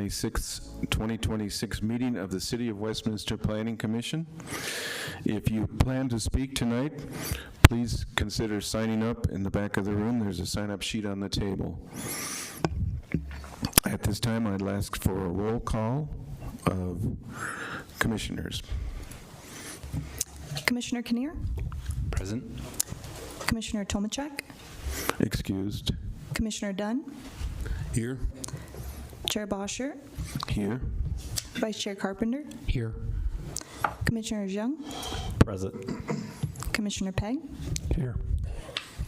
2026 meeting of the City of Westminster Planning Commission. If you plan to speak tonight, please consider signing up in the back of the room. There's a sign-up sheet on the table. At this time, I'd ask for a roll call of commissioners. Commissioner Kinnear? Present. Commissioner Tomachek? Excused. Commissioner Dunn? Here. Chair Bosher? Here. Vice Chair Carpenter? Here. Commissioner Jung? Present. Commissioner Pegg? Here.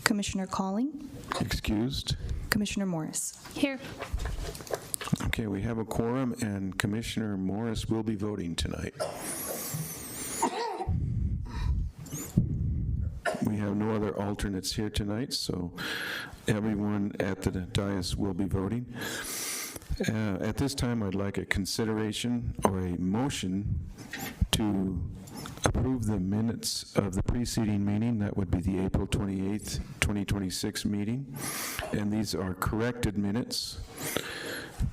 Commissioner Calling? Excused. Commissioner Morris? Here. Okay, we have a quorum, and Commissioner Morris will be voting tonight. We have no other alternates here tonight, so everyone at the dais will be voting. At this time, I'd like a consideration or a motion to approve the minutes of the preceding meeting. That would be the April 28th, 2026 meeting. And these are corrected minutes.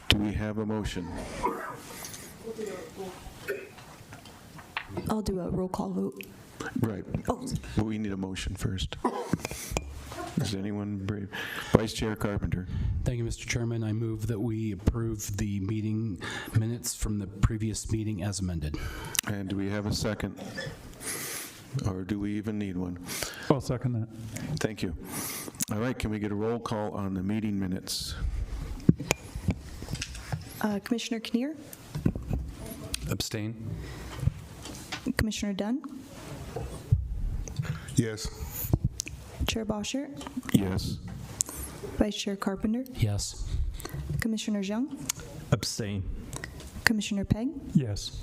Do we have a motion? I'll do a roll call vote. Right. Oh. But we need a motion first. Is anyone brave? Vice Chair Carpenter. Thank you, Mr. Chairman. I move that we approve the meeting minutes from the previous meeting as amended. And do we have a second? Or do we even need one? I'll second that. Thank you. All right, can we get a roll call on the meeting minutes? Commissioner Kinnear, Abstain? Commissioner Dunn, Yes. Chair Boschert, Yes. Vice Chair Carpenter, Yes. Commissioner Zhang, Abstain. Commissioner Peg, Yes.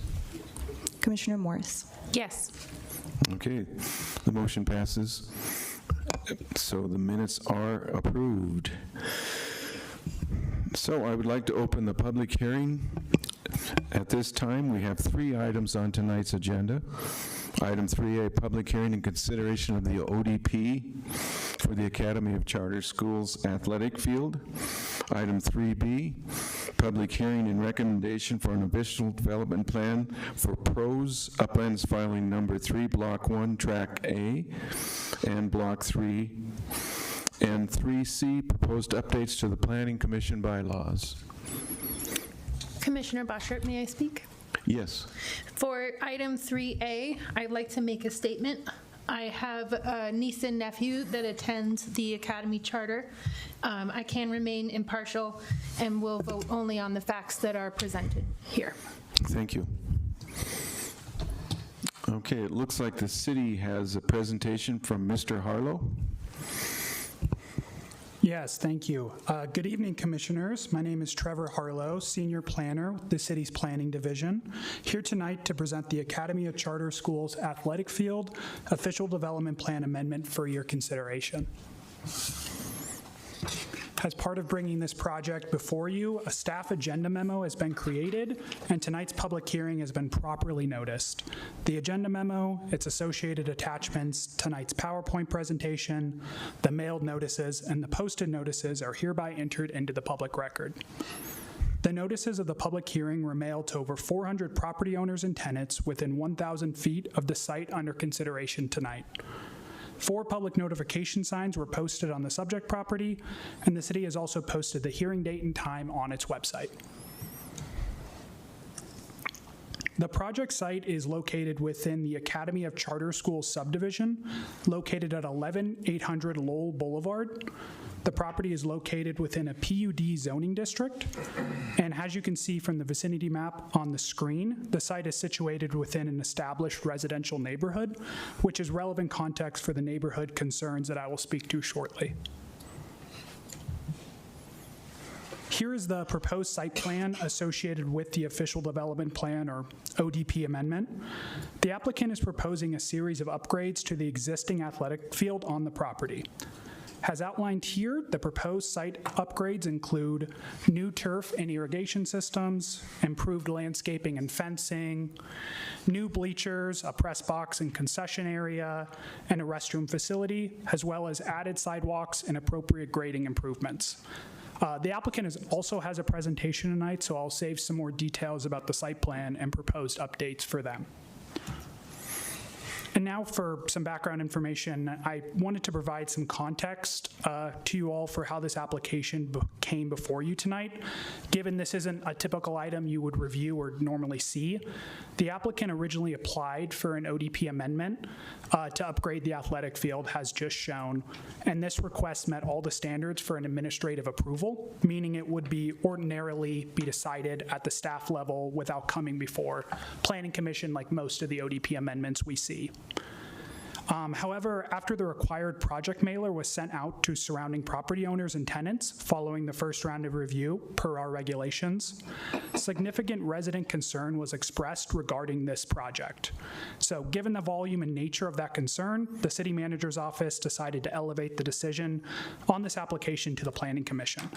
Commissioner Morris. Yes. Okay, the motion passes. So the minutes are approved. So I would like to open the public hearing. At this time, we have 3 items on tonight's agenda. Item 3A, public hearing and consideration of the ODP for the Academy of Charter Schools athletic field. Item 3B, public hearing and recommendation for an official development plan for Pros Uplands filing number 3, Block 1, Track A, and Block 3. And 3C, proposed updates to the Planning Commission bylaws. Commissioner Boschert, may I speak? Yes. For item 3A, I'd like to make a statement. I have a niece and nephew that attends the Academy Charter. I can remain impartial and will vote only on the facts that are presented here. Thank you. Okay, it looks like the city has a presentation from Mr. Harlow. Yes, thank you. Good evening, Commissioners. My name is Trevor Harlow, Senior Planner with the City's Planning Division, here tonight to present the Academy of Charter Schools Athletic Field Official Development Plan Amendment for your consideration. As part of bringing this project before you, a staff agenda memo has been created, and tonight's public hearing has been properly noticed. The agenda memo, its associated attachments, tonight's PowerPoint presentation, the mailed notices, and the posted notices are hereby entered into the public record. The notices of the public hearing were mailed to over 400 property owners and tenants within 1,000 feet of the site under consideration tonight. 4 public notification signs were posted on the subject property, and the city has also posted the hearing date and time on its website. The project site is located within the Academy of Charter Schools subdivision, located at 11800 Lowell Boulevard. The property is located within a PUD zoning district, and as you can see from the vicinity map on the screen, the site is situated within an established residential neighborhood, which is relevant context for the neighborhood concerns that I will speak to shortly. Here is the proposed site plan associated with the official development plan, or ODP amendment. The applicant is proposing a series of upgrades to the existing athletic field on the property. As outlined here, the proposed site upgrades include new turf and irrigation systems, improved landscaping and fencing, new bleachers, a press box and concession area, and a restroom facility, as well as added sidewalks and appropriate grading improvements. The applicant also has a presentation tonight, so I'll save some more details about the site plan and proposed updates for them. And now for some background information, I wanted to provide some context to you all for how this application came before you tonight. Given this isn't a typical item you would review or normally see, the applicant originally applied for an ODP amendment to upgrade the athletic field, as just shown, and this request met all the standards for an administrative approval, meaning it would be ordinarily be decided at the staff level without coming before Planning Commission like most of the ODP amendments we see. However, after the required project mailer was sent out to surrounding property owners and tenants following the first round of review per our regulations, significant resident concern was expressed regarding this project. So given the volume and nature of that concern, the city manager's office decided to elevate the decision on this application to the Planning Commission,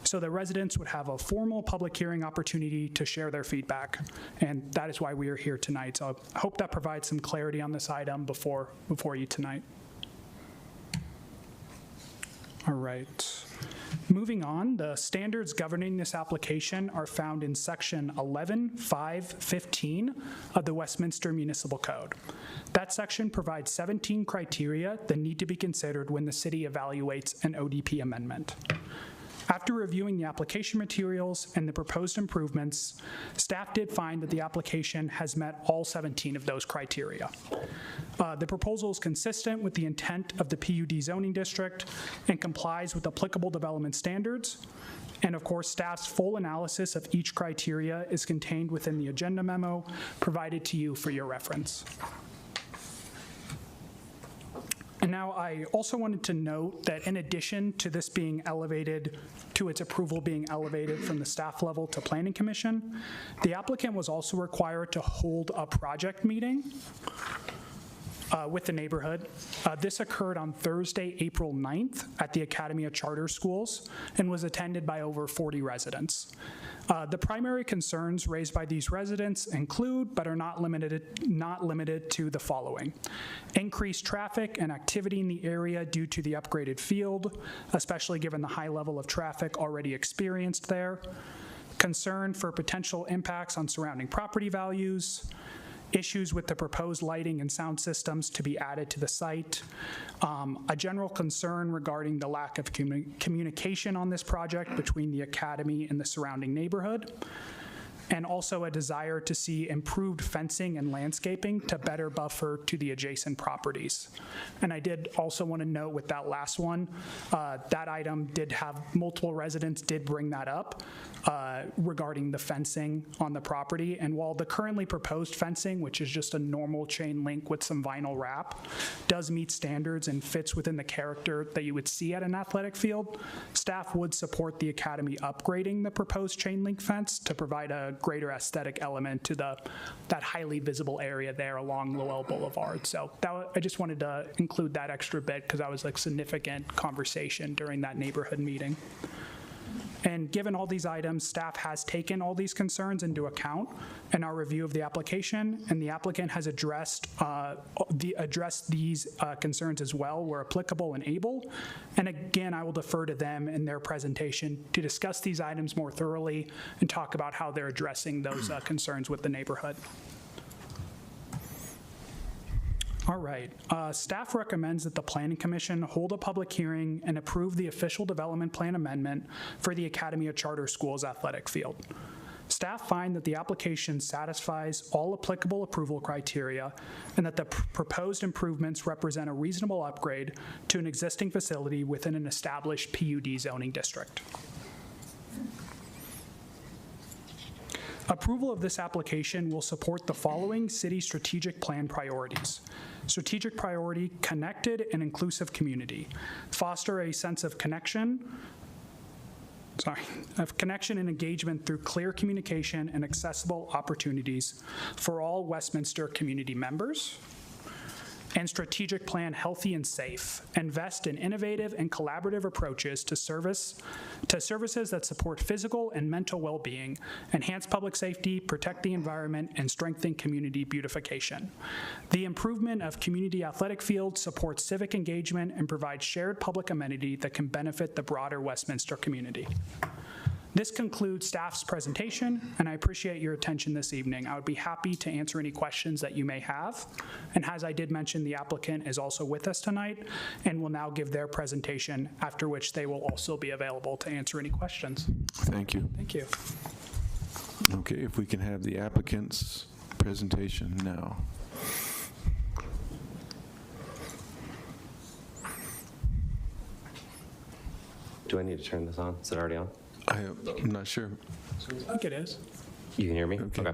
so the residents would have a formal public hearing opportunity to share their feedback. And that is why we are here tonight. So I hope that provides some clarity on this item before you tonight. All right. Moving on, the standards governing this application are found in section 11.5.15 of the Westminster Municipal Code. That section provides 17 criteria that need to be considered when the city evaluates an ODP amendment. After reviewing the application materials and the proposed improvements, staff did find that the application has met all 17 of those criteria. The proposal is consistent with the intent of the PUD zoning district and complies with applicable development standards. And of course, staff's full analysis of each criteria is contained within the agenda memo provided to you for your reference. And now I also wanted to note that in addition to this being elevated, to its approval being elevated from the staff level to Planning Commission, the applicant was also required to hold a project meeting with the neighborhood. This occurred on Thursday, April 9th at the Academy of Charter Schools and was attended by over 40 residents. The primary concerns raised by these residents include, but are not limited to the following: increased traffic and activity in the area due to the upgraded field, especially given the high level of traffic already experienced there; concern for potential impacts on surrounding property values; issues with the proposed lighting and sound systems to be added to the site; a general concern regarding the lack of communication on this project between the academy and the surrounding neighborhood; and also a desire to see improved fencing and landscaping to better buffer to the adjacent properties. And I did also want to note with that last one, that item did have multiple residents did bring that up regarding the fencing on the property. And while the currently proposed fencing, which is just a normal chain link with some vinyl wrap, does meet standards and fits within the character that you would see at an athletic field, staff would support the academy upgrading the proposed chain link fence to provide a greater aesthetic element to that highly visible area there along Lowell Boulevard. So I just wanted to include that extra bit because that was a significant conversation during that neighborhood meeting. And given all these items, staff has taken all these concerns into account in our review of the application, and the applicant has addressed these concerns as well where applicable and able. And again, I will defer to them in their presentation to discuss these items more thoroughly and talk about how they're addressing those concerns with the neighborhood. All right, staff recommends that the Planning Commission hold a public hearing and approve the official development plan amendment for the Academy of Charter Schools athletic field. Staff find that the application satisfies all applicable approval criteria and that the proposed improvements represent a reasonable upgrade to an existing facility within an established PUD zoning district. Approval of this application will support the following city strategic plan priorities. Strategic priority, connected and inclusive community. Foster a sense of connection and engagement through clear communication and accessible opportunities for all Westminster community members. And strategic plan, healthy and safe. Invest in innovative and collaborative approaches to services that support physical and mental well-being, enhance public safety, protect the environment, and strengthen community beautification. The improvement of community athletic fields supports civic engagement and provides shared public amenity that can benefit the broader Westminster community. This concludes staff's presentation, and I appreciate your attention this evening. I would be happy to answer any questions that you may have. And as I did mention, the applicant is also with us tonight and will now give their presentation, after which they will also be available to answer any questions. Thank you. Thank you. Okay, if we can have the applicant's presentation now. Do I need to turn this on? Is it already on? I'm not sure. I think it is. You can hear me? Okay.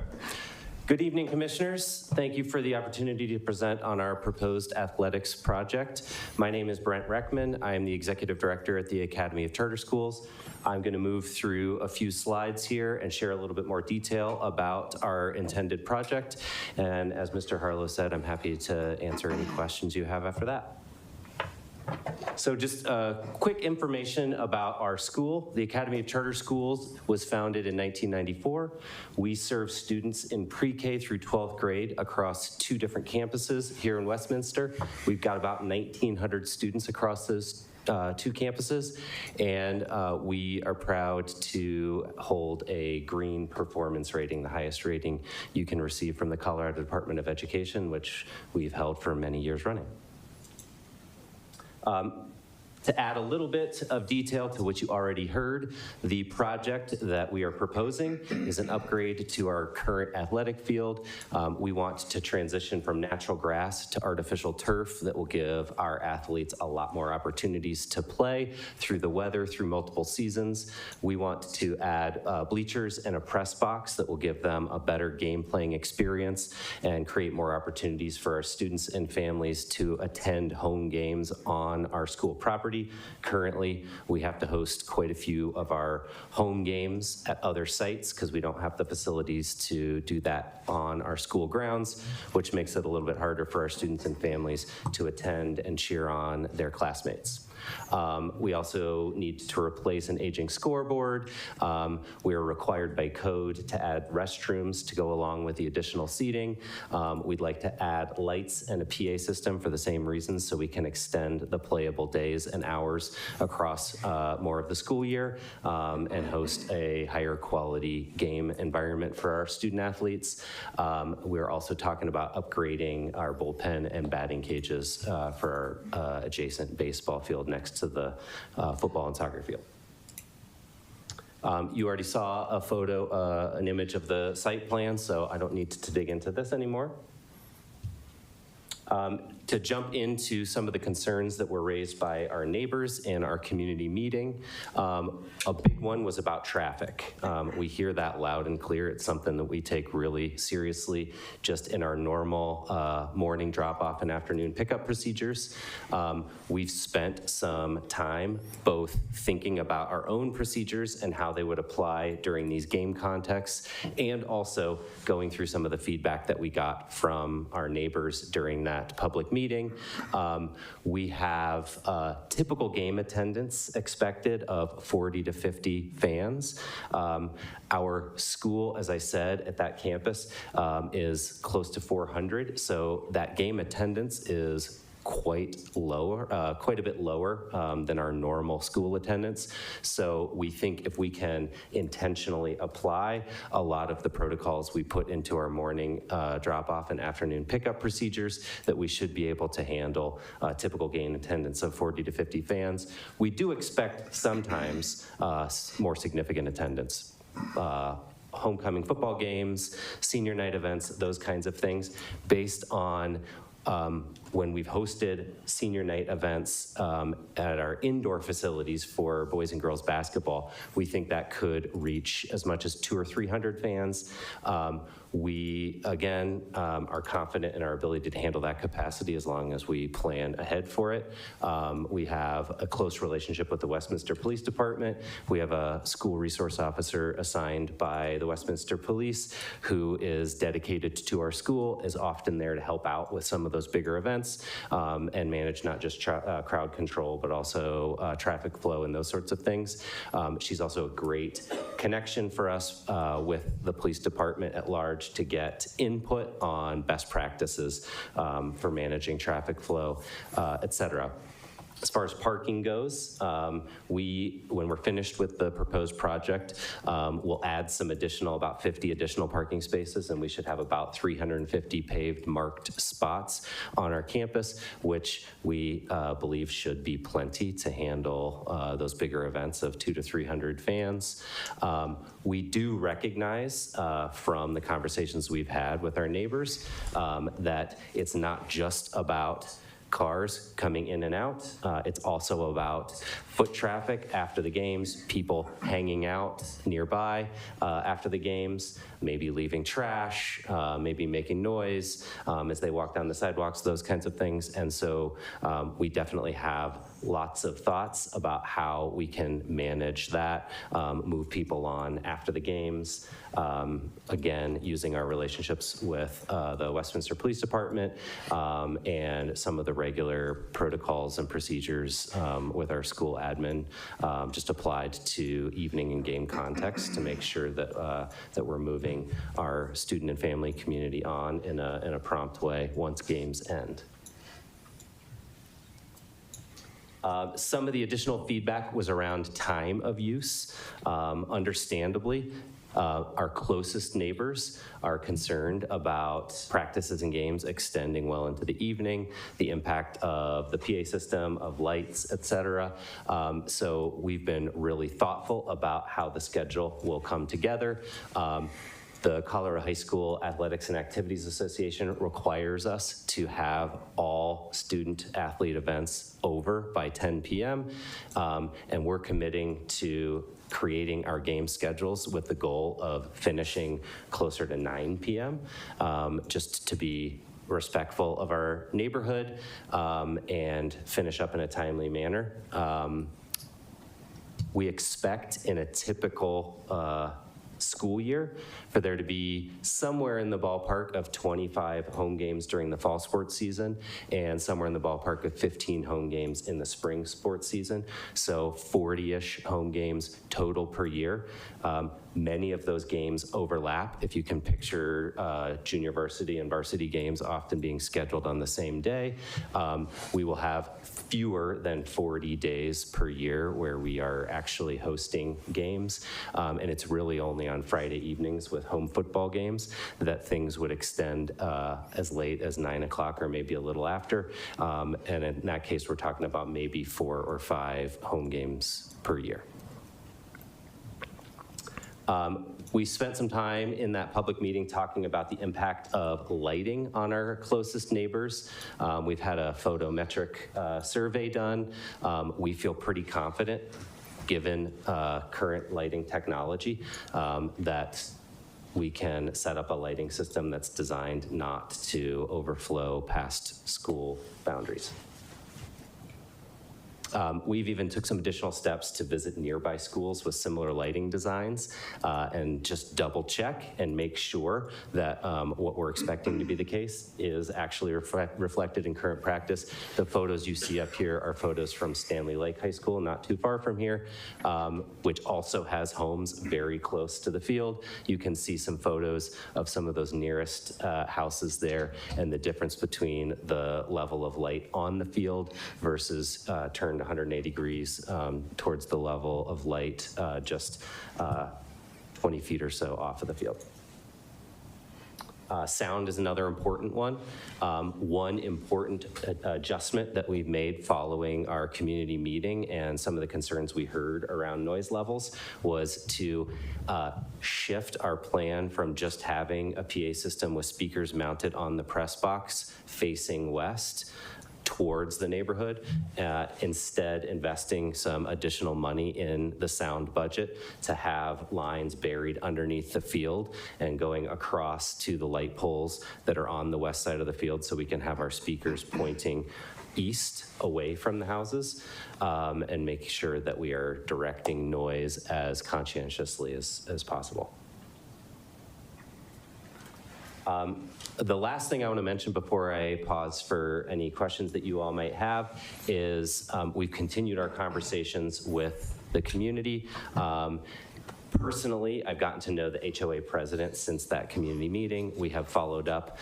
Good evening, Commissioners. Thank you for the opportunity to present on our proposed athletics project. My name is Brent Reckman. I am the Executive Director at the Academy of Charter Schools. I'm going to move through a few slides here and share a little bit more detail about our intended project. And as Mr. Harlow said, I'm happy to answer any questions you have after that. So just quick information about our school. The Academy of Charter Schools was founded in 1994. We serve students in pre-K through 12th grade across 2 different campuses here in Westminster. We've got about 1,900 students across those 2 campuses, and we are proud to hold a green performance rating, the highest rating you can receive from the Colorado Department of Education, which we've held for many years running. To add a little bit of detail to what you already heard, the project that we are proposing is an upgrade to our current athletic field. We want to transition from natural grass to artificial turf that will give our athletes a lot more opportunities to play through the weather, through multiple seasons. We want to add bleachers and a press box that will give them a better game playing experience and create more opportunities for our students and families to attend home games on our school property. Currently, we have to host quite a few of our home games at other sites because we don't have the facilities to do that on our school grounds, which makes it a little bit harder for our students and families to attend and cheer on their classmates. We also need to replace an aging scoreboard. We are required by code to add restrooms to go along with the additional seating. We'd like to add lights and a PA system for the same reasons, so we can extend the playable days and hours across more of the school year and host a higher quality game environment for our student athletes. We're also talking about upgrading our bullpen and batting cages for our adjacent baseball field next to the football and soccer field. You already saw a photo, an image of the site plan, so I don't need to dig into this anymore. To jump into some of the concerns that were raised by our neighbors in our community meeting, a big one was about traffic. We hear that loud and clear. It's something that we take really seriously just in our normal morning drop-off and afternoon pickup procedures. We've spent some time both thinking about our own procedures and how they would apply during these game contexts, and also going through some of the feedback that we got from our neighbors during that public meeting. We have typical game attendance expected of 40 to 50 fans. Our school, as I said, at that campus is close to 400, so that game attendance is quite a bit lower than our normal school attendance. So we think if we can intentionally apply a lot of the protocols we put into our morning drop-off and afternoon pickup procedures, that we should be able to handle typical game attendance of 40 to 50 fans. We do expect sometimes more significant attendance. Homecoming football games, senior night events, those kinds of things, based on when we've hosted senior night events at our indoor facilities for boys and girls basketball, we think that could reach as much as 200 or 300 fans. We, again, are confident in our ability to handle that capacity as long as we plan ahead for it. We have a close relationship with the Westminster Police Department. We have a school resource officer assigned by the Westminster Police who is dedicated to our school, is often there to help out with some of those bigger events and manage not just crowd control, but also traffic flow and those sorts of things. She's also a great connection for us with the police department at large to get input on best practices for managing traffic flow, et cetera. As far as parking goes, when we're finished with the proposed project, we'll add some additional, about 50 additional parking spaces, and we should have about 350 paved marked spots on our campus, which we believe should be plenty to handle those bigger events of 200 to 300 fans. We do recognize from the conversations we've had with our neighbors that it's not just about cars coming in and out. It's also about foot traffic after the games, people hanging out nearby after the games, maybe leaving trash, maybe making noise as they walk down the sidewalks, those kinds of things. And so we definitely have lots of thoughts about how we can manage that, move people on after the games. Again, using our relationships with the Westminster Police Department and some of the regular protocols and procedures with our school admin, just applied to evening and game context to make sure that that we're moving our student and family community on in a prompt way once games end. Some of the additional feedback was around time of use. Understandably, our closest neighbors are concerned about practices and games extending well into the evening, the impact of the PA system, of lights, et cetera. So we've been really thoughtful about how the schedule will come together. The Colorado High School Athletics and Activities Association requires us to have all student athlete events over by 10 p.m. And we're committing to creating our game schedules with the goal of finishing closer to 9 p.m. Just to be respectful of our neighborhood and finish up in a timely manner. We expect in a typical school year for there to be somewhere in the ballpark of 25 home games during the fall sports season and somewhere in the ballpark of 15 home games in the spring sports season. So 40-ish home games total per year. Many of those games overlap. If you can picture junior varsity and varsity games often being scheduled on the same day, we will have fewer than 40 days per year where we are actually hosting games. And it's really only on Friday evenings with home football games that things would extend as late as 9 o'clock or maybe a little after. And in that case, we're talking about maybe 4 or 5 home games per year. We spent some time in that public meeting talking about the impact of lighting on our closest neighbors. We've had a photometric survey done. We feel pretty confident, given current lighting technology, that we can set up a lighting system that's designed not to overflow past school boundaries. We've even took some additional steps to visit nearby schools with similar lighting designs and just double check and make sure that what we're expecting to be the case is actually reflected in current practice. The photos you see up here are photos from Stanley Lake High School, not too far from here, which also has homes very close to the field. You can see some photos of some of those nearest houses there and the difference between the level of light on the field versus turned 180 degrees towards the level of light just 20 feet or so off of the field. Sound is another important one. One important adjustment that we've made following our community meeting and some of the concerns we heard around noise levels was to shift our plan from just having a PA system with speakers mounted on the press box facing west towards the neighborhood, instead investing some additional money in the sound budget to have lines buried underneath the field and going across to the light poles that are on the west side of the field so we can have our speakers pointing east away from the houses and make sure that we are directing noise as conscientiously as possible. The last thing I want to mention before I pause for any questions that you all might have is we've continued our conversations with the community. Personally, I've gotten to know the HOA president since that community meeting. We have followed up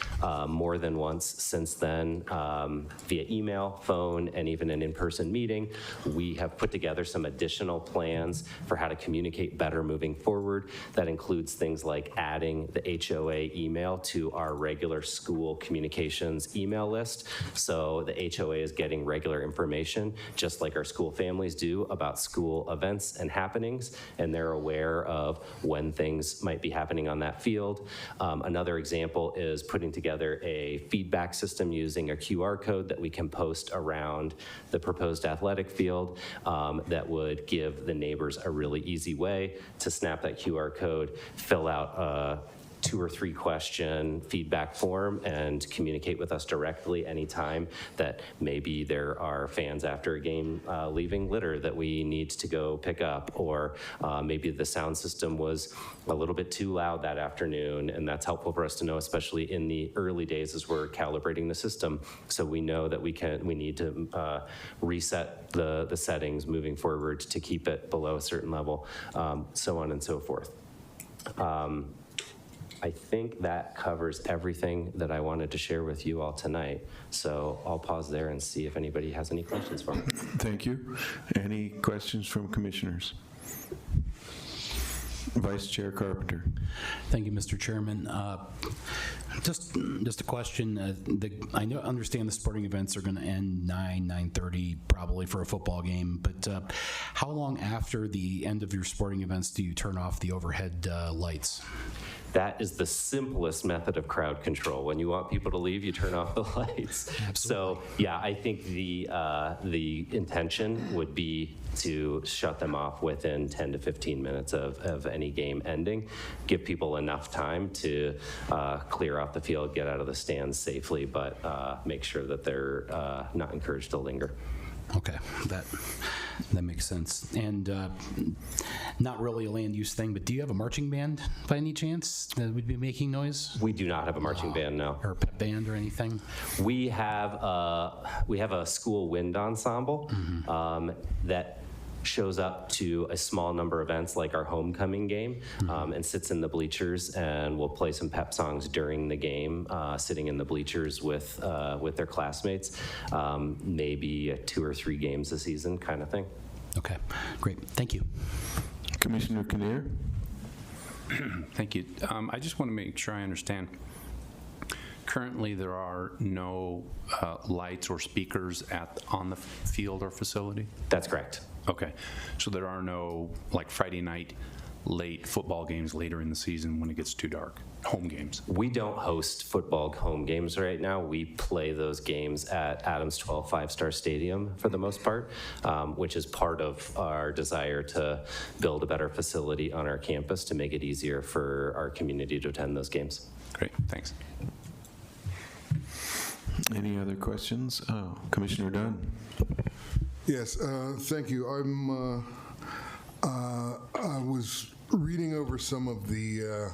more than once since then via email, phone, and even an in-person meeting. We have put together some additional plans for how to communicate better moving forward. That includes things like adding the HOA email to our regular school communications email list. So the HOA is getting regular information, just like our school families do, about school events and happenings, and they're aware aware of when things might be happening on that field. Another example is putting together a feedback system using a QR code that we can post around the proposed athletic field that would give the neighbors a really easy way to snap that QR code, fill out a 2 or 3 question feedback form and communicate with us directly anytime that maybe there are fans after a game leaving litter that we need to go pick up, or maybe the sound system was a little bit too loud that afternoon, and that's helpful for us to know, especially in the early days as we're calibrating the system, so we know that we need to reset the settings moving forward to keep it below a certain level, so on and so forth. I think that covers everything that I wanted to share with you all tonight. So I'll pause there and see if anybody has any questions for me. Thank you. Any questions from commissioners? Vice Chair Carpenter. Thank you, Mr. Chairman. Just a question. I understand the sporting events are going to end 9:30 probably for a football game, but how long after the end of your sporting events do you turn off the overhead lights? That is the simplest method of crowd control. When you want people to leave, you turn off the lights. Absolutely. So yeah, I think the intention would be to shut them off within 10 to 15 minutes of any game ending. Give people enough time to clear off the field, get out of the stands safely, but make sure that they're not encouraged to linger. Okay, that makes sense. And not really a land use thing, but do you have a marching band by any chance that would be making noise? We do not have a marching band, no. Or a pep band or anything? We have a school wind ensemble that shows up to a small number of events like our homecoming game and sits in the bleachers, and will play some pep songs during the game, sitting in the bleachers with their classmates, maybe 2 or 3 games a season kind of thing. Okay, great. Thank you. Commissioner Kinnear. Thank you. I just want to make sure I understand. Currently, there are no lights or speakers on the field or facility? That's correct. Okay. So there are no, like, Friday night late football games later in the season when it gets too dark? Home games? We don't host football home games right now. We play those games at Adams 12 5-star Stadium for the most part, which is part of our desire to build a better facility on our campus to make it easier for our community to attend those games. Great, thanks. Any other questions? Commissioner Dunn. Yes, thank you. I was reading over some of the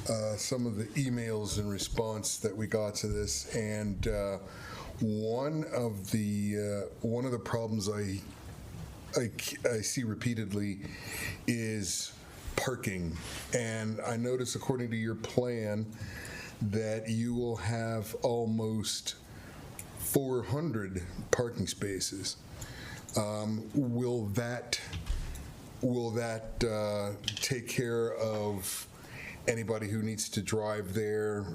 emails in response that we got to this, and one of the problems I see repeatedly is parking. And I notice, according to your plan, that you will have almost 400 parking spaces. Will that take care of anybody who needs to drive there,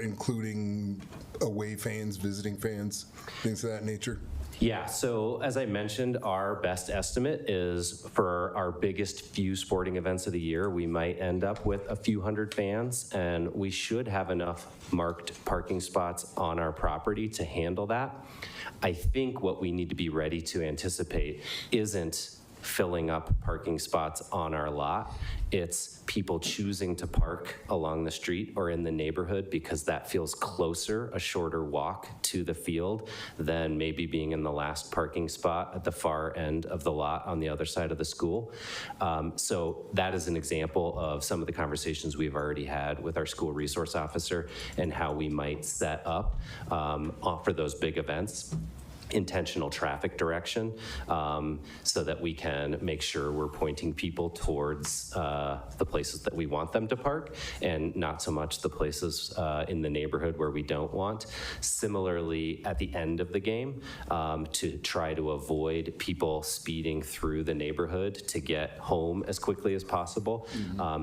including away fans, visiting fans, things of that nature? Yeah, so as I mentioned, our best estimate is for our biggest few sporting events of the year, we might end up with a few hundred fans, and we should have enough marked parking spots on our property to handle that. I think what we need to be ready to anticipate isn't filling up parking spots on our lot. It's people choosing to park along the street or in the neighborhood because that feels closer, a shorter walk to the field than maybe being in the last parking spot at the far end of the lot on the other side of the school. So that is an example of some of the conversations we've already had with our school resource officer and how we might set up for those big events. Intentional traffic direction so that we can make sure we're pointing people towards the places that we want them to park and not so much the places in the neighborhood where we don't want. Similarly, at the end of the game, to try to avoid people speeding through the neighborhood to get home as quickly as possible,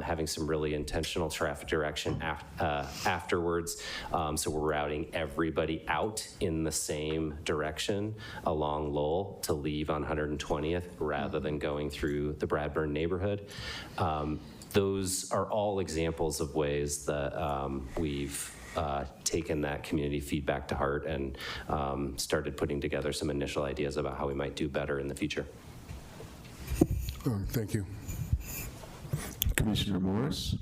having some really intentional traffic direction afterwards. So we're routing everybody out in the same direction option along Lowell to leave on 120th rather than going through the Bradburn neighborhood. Those are all examples of ways that we've taken that community feedback to heart and started putting together some initial ideas about how we might do better in the future. Thank you. Commissioner Morris?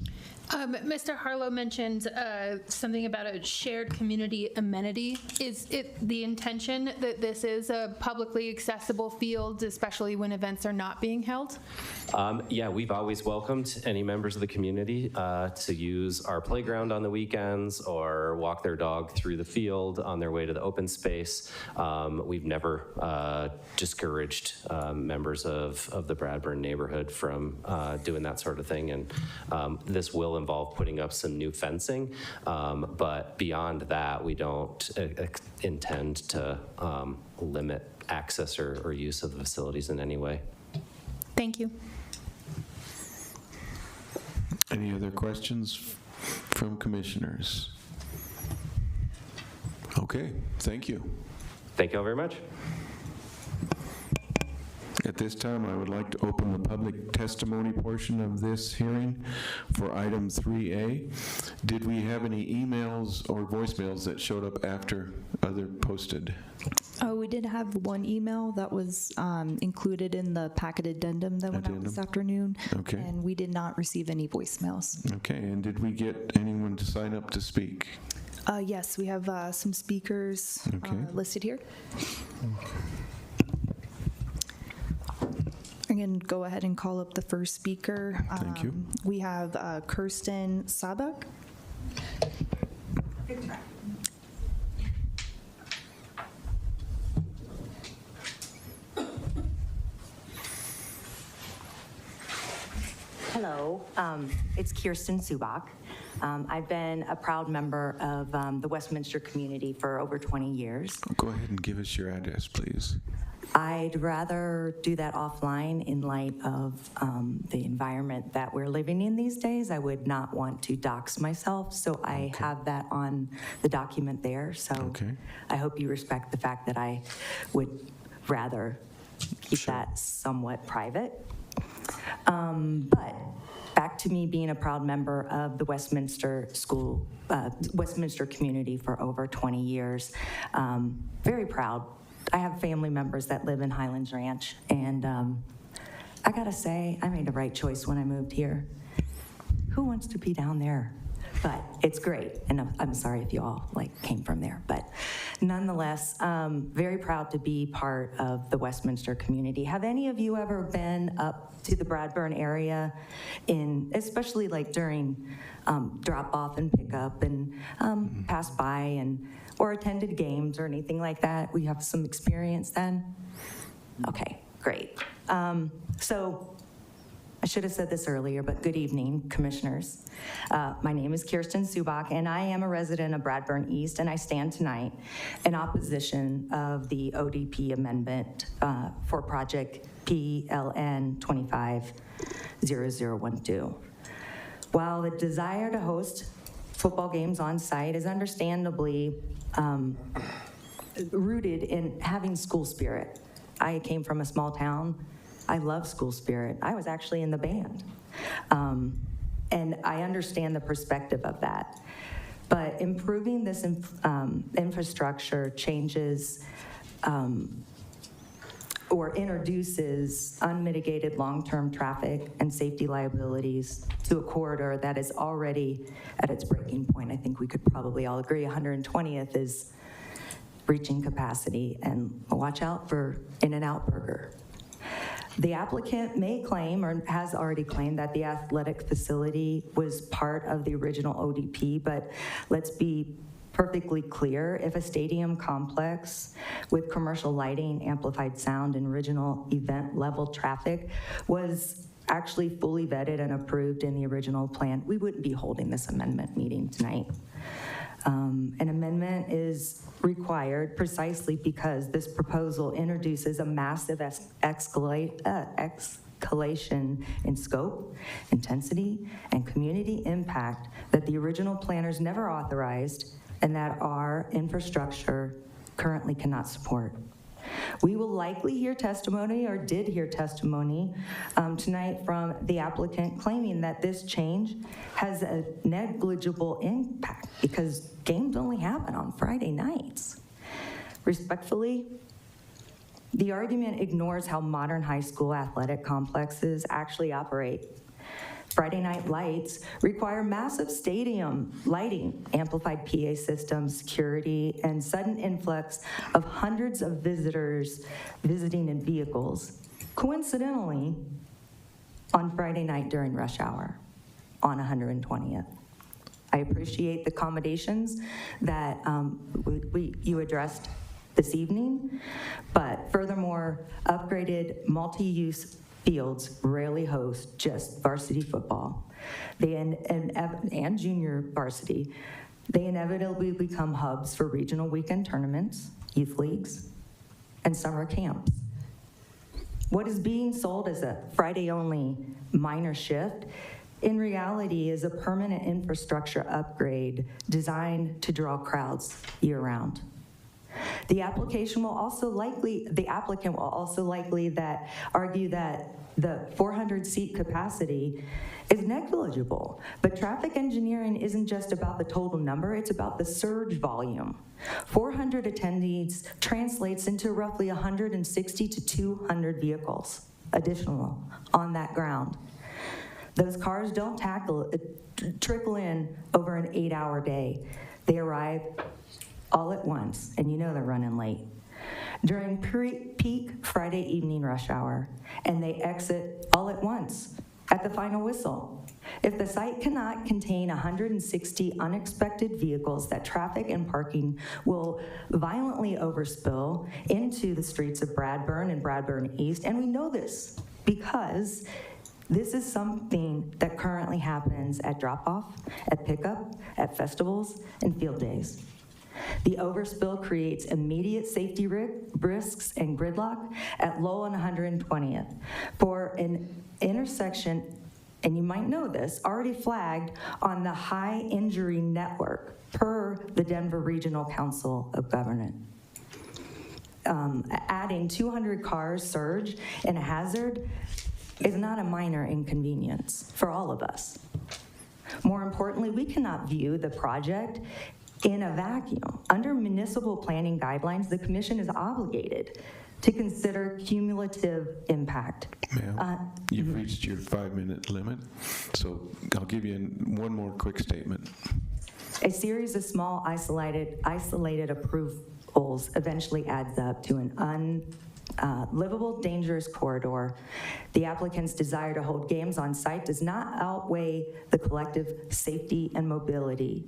Mr. Harlow mentioned something about a shared community amenity. Is it the intention that this is a publicly accessible field, especially when events are not being held? Yeah, we've always welcomed any members of the community to use our playground on the weekends or walk their dog through the field on their way to the open space. We've never discouraged members of the Bradburn neighborhood from doing that sort of thing, and this will involve putting up some new fencing, but beyond that, we don't intend to limit access or use of the facilities in any way. Thank you. Any other questions from commissioners? Okay, thank you. Thank you all very much. At this time, I would like to open the public testimony portion of this hearing for item 3A. Did we have any emails or voicemails that showed up after other posted? Oh, we did have one email that was included in the packet addendum that went out this afternoon. Okay. And we did not receive any voicemails. Okay, and did we get anyone to sign up to speak? Yes, we have some speakers listed here. I'm going to go ahead and call up the first speaker. Thank you. We have Kirsten Sabak. Hello, it's Kirsten Subak. I've been a proud member of the Westminster community for over 20 years. Go ahead and give us your address, please. I'd rather do that offline in light of the environment that we're living in these days. I would not want to dox myself, so I have that on the document there. So I hope you respect the fact that I would rather keep that somewhat private. But back to me being a proud member of the Westminster Westminster community for over 20 years. Very proud. I have family members that live in Highlands Ranch, and I gotta say, I made the right choice when I moved here. Who wants to be down there? But it's great, and I'm sorry if you all came from there, but nonetheless, very proud to be part of the Westminster community. Have any of you ever been up to the Bradburn area, especially during drop off and pick up, and pass by or attended games or anything like that? We have some experience then? Okay, great. So I should have said this earlier, but good evening, commissioners. My name is Kirsten Subak, and I am a resident of Bradburn East, and I stand tonight in opposition of the ODP amendment for project PLN 250012. While the desire to host football games on site is understandably rooted in having school spirit. I came from a small town. I love school spirit. I was actually in the band. And I understand the perspective of that. But improving this infrastructure changes or introduces unmitigated long-term traffic and safety liabilities to a corridor that is already at its breaking point. I think we could probably all agree 120th is reaching capacity, and watch out for In-N-Out Burger. The applicant may claim, or has already claimed, that the athletic facility was part of the original ODP, but let's be perfectly clear, if a stadium complex with commercial lighting, amplified sound, and original event level traffic was actually fully vetted and approved in the original plan, we wouldn't be holding this amendment meeting tonight. An amendment is required precisely because this proposal introduces a massive escalation in scope, intensity, and community impact that the original planners never authorized and that our infrastructure currently cannot support. We will likely hear testimony, or did hear testimony tonight from the applicant claiming that this change has a negligible impact because games only happen on Friday nights. Respectfully, the argument ignores how modern high school athletic complexes actually operate. Friday night lights require massive stadium lighting, amplified PA systems, security, and sudden influx of hundreds of visitors visiting in vehicles, coincidentally, on Friday night during rush hour on 120th. I appreciate the accommodations that you addressed this evening, but furthermore, upgraded multi-use fields rarely host just varsity football. And junior varsity. They inevitably become hubs for regional weekend tournaments, youth leagues, and summer camps. What is being sold as a Friday-only minor shift in reality is a permanent infrastructure upgrade designed to draw crowds year-round. The applicant will also likely argue that the 400-seat capacity is negligible, but traffic engineering isn't just about the total number, it's about the surge volume. 400 attendees translates into roughly 160 to 200 vehicles additional on that ground. Those cars don't trickle in over an 8-hour day. They arrive all at once, and you know they're running late, during peak Friday evening rush hour, and they exit all at once at the final whistle. If the site cannot contain 160 unexpected vehicles, that traffic and parking will violently overspill into the streets of Bradburn and Bradburn East, and we know this because this is something that currently happens at drop-off, at pickup, at festivals, and field days. The overspill creates immediate safety risks and gridlock at Lowell and 120th for an intersection, and you might know this, already flagged on the high injury network per the Denver Regional Council of Government. Adding 200 cars surge in a hazard is not a minor inconvenience for all of us. More importantly, we cannot view the project in a vacuum. Under municipal planning guidelines, the commission is obligated to consider cumulative impact. Ma'am, you've reached your 5-minute limit, so I'll give you one more quick statement. A series of small isolated approvals eventually adds up to an unlivable, dangerous corridor. The applicant's desire to hold games on site does not outweigh the collective safety and mobility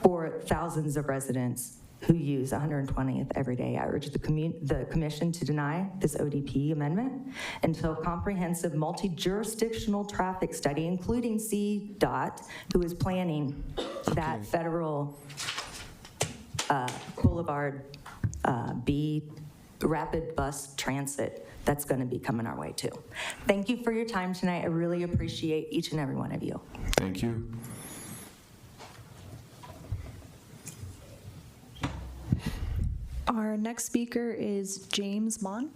for thousands of residents who use 120th every day. I urge the commission to deny this ODP amendment until comprehensive multi-jurisdictional traffic study, including CDOT, who is planning that federal Boulevard B rapid bus transit that's going to be coming our way too. Thank you for your time tonight. I really appreciate each and every one of you. Thank you. Our next speaker is James Mon.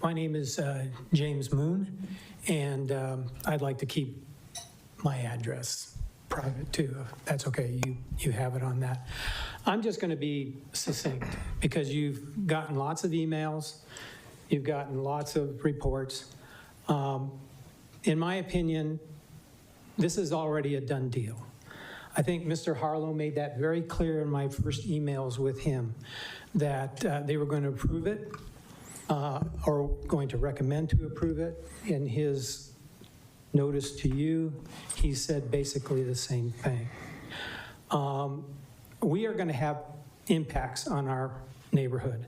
My name is James Moon, and I'd like to keep my address private too, if that's okay. You have it on that. I'm just going to be succinct because you've gotten lots of emails, you've gotten lots of reports. In my opinion, this is already a done deal. I think Mr. Harlow made that very clear in my first emails with him, that they were going to approve it or going to recommend to approve it. In his notice to you, he said basically the same thing. We are going to have impacts on our neighborhood.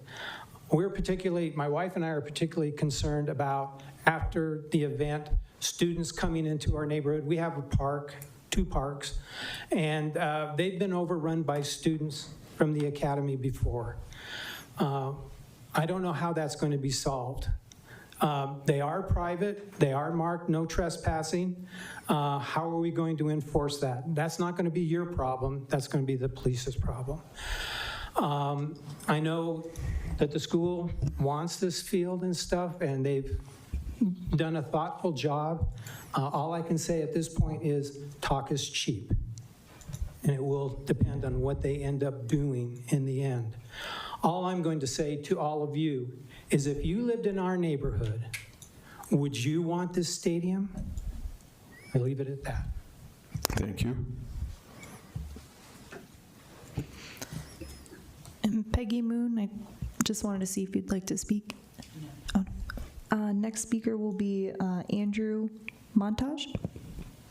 My wife and I are particularly concerned about, after the event, students coming into our neighborhood. We have a park, 2 parks, and they've been overrun by students from the academy before. I don't know how that's going to be solved. They are private, they are marked no trespassing. How are we going to enforce that? That's not going to be your problem, that's going to be the police's problem. I know that the school wants this field and stuff, and they've done a thoughtful job. All I can say at this point is talk is cheap, and it will depend on what they end up doing in the end. All I'm going to say to all of you is if you lived in our neighborhood, would you want this stadium? I leave it at that. Thank you. And Peggy Moon, I just wanted to see if you'd like to speak. Oh, no. Next speaker will be Andrew Montage.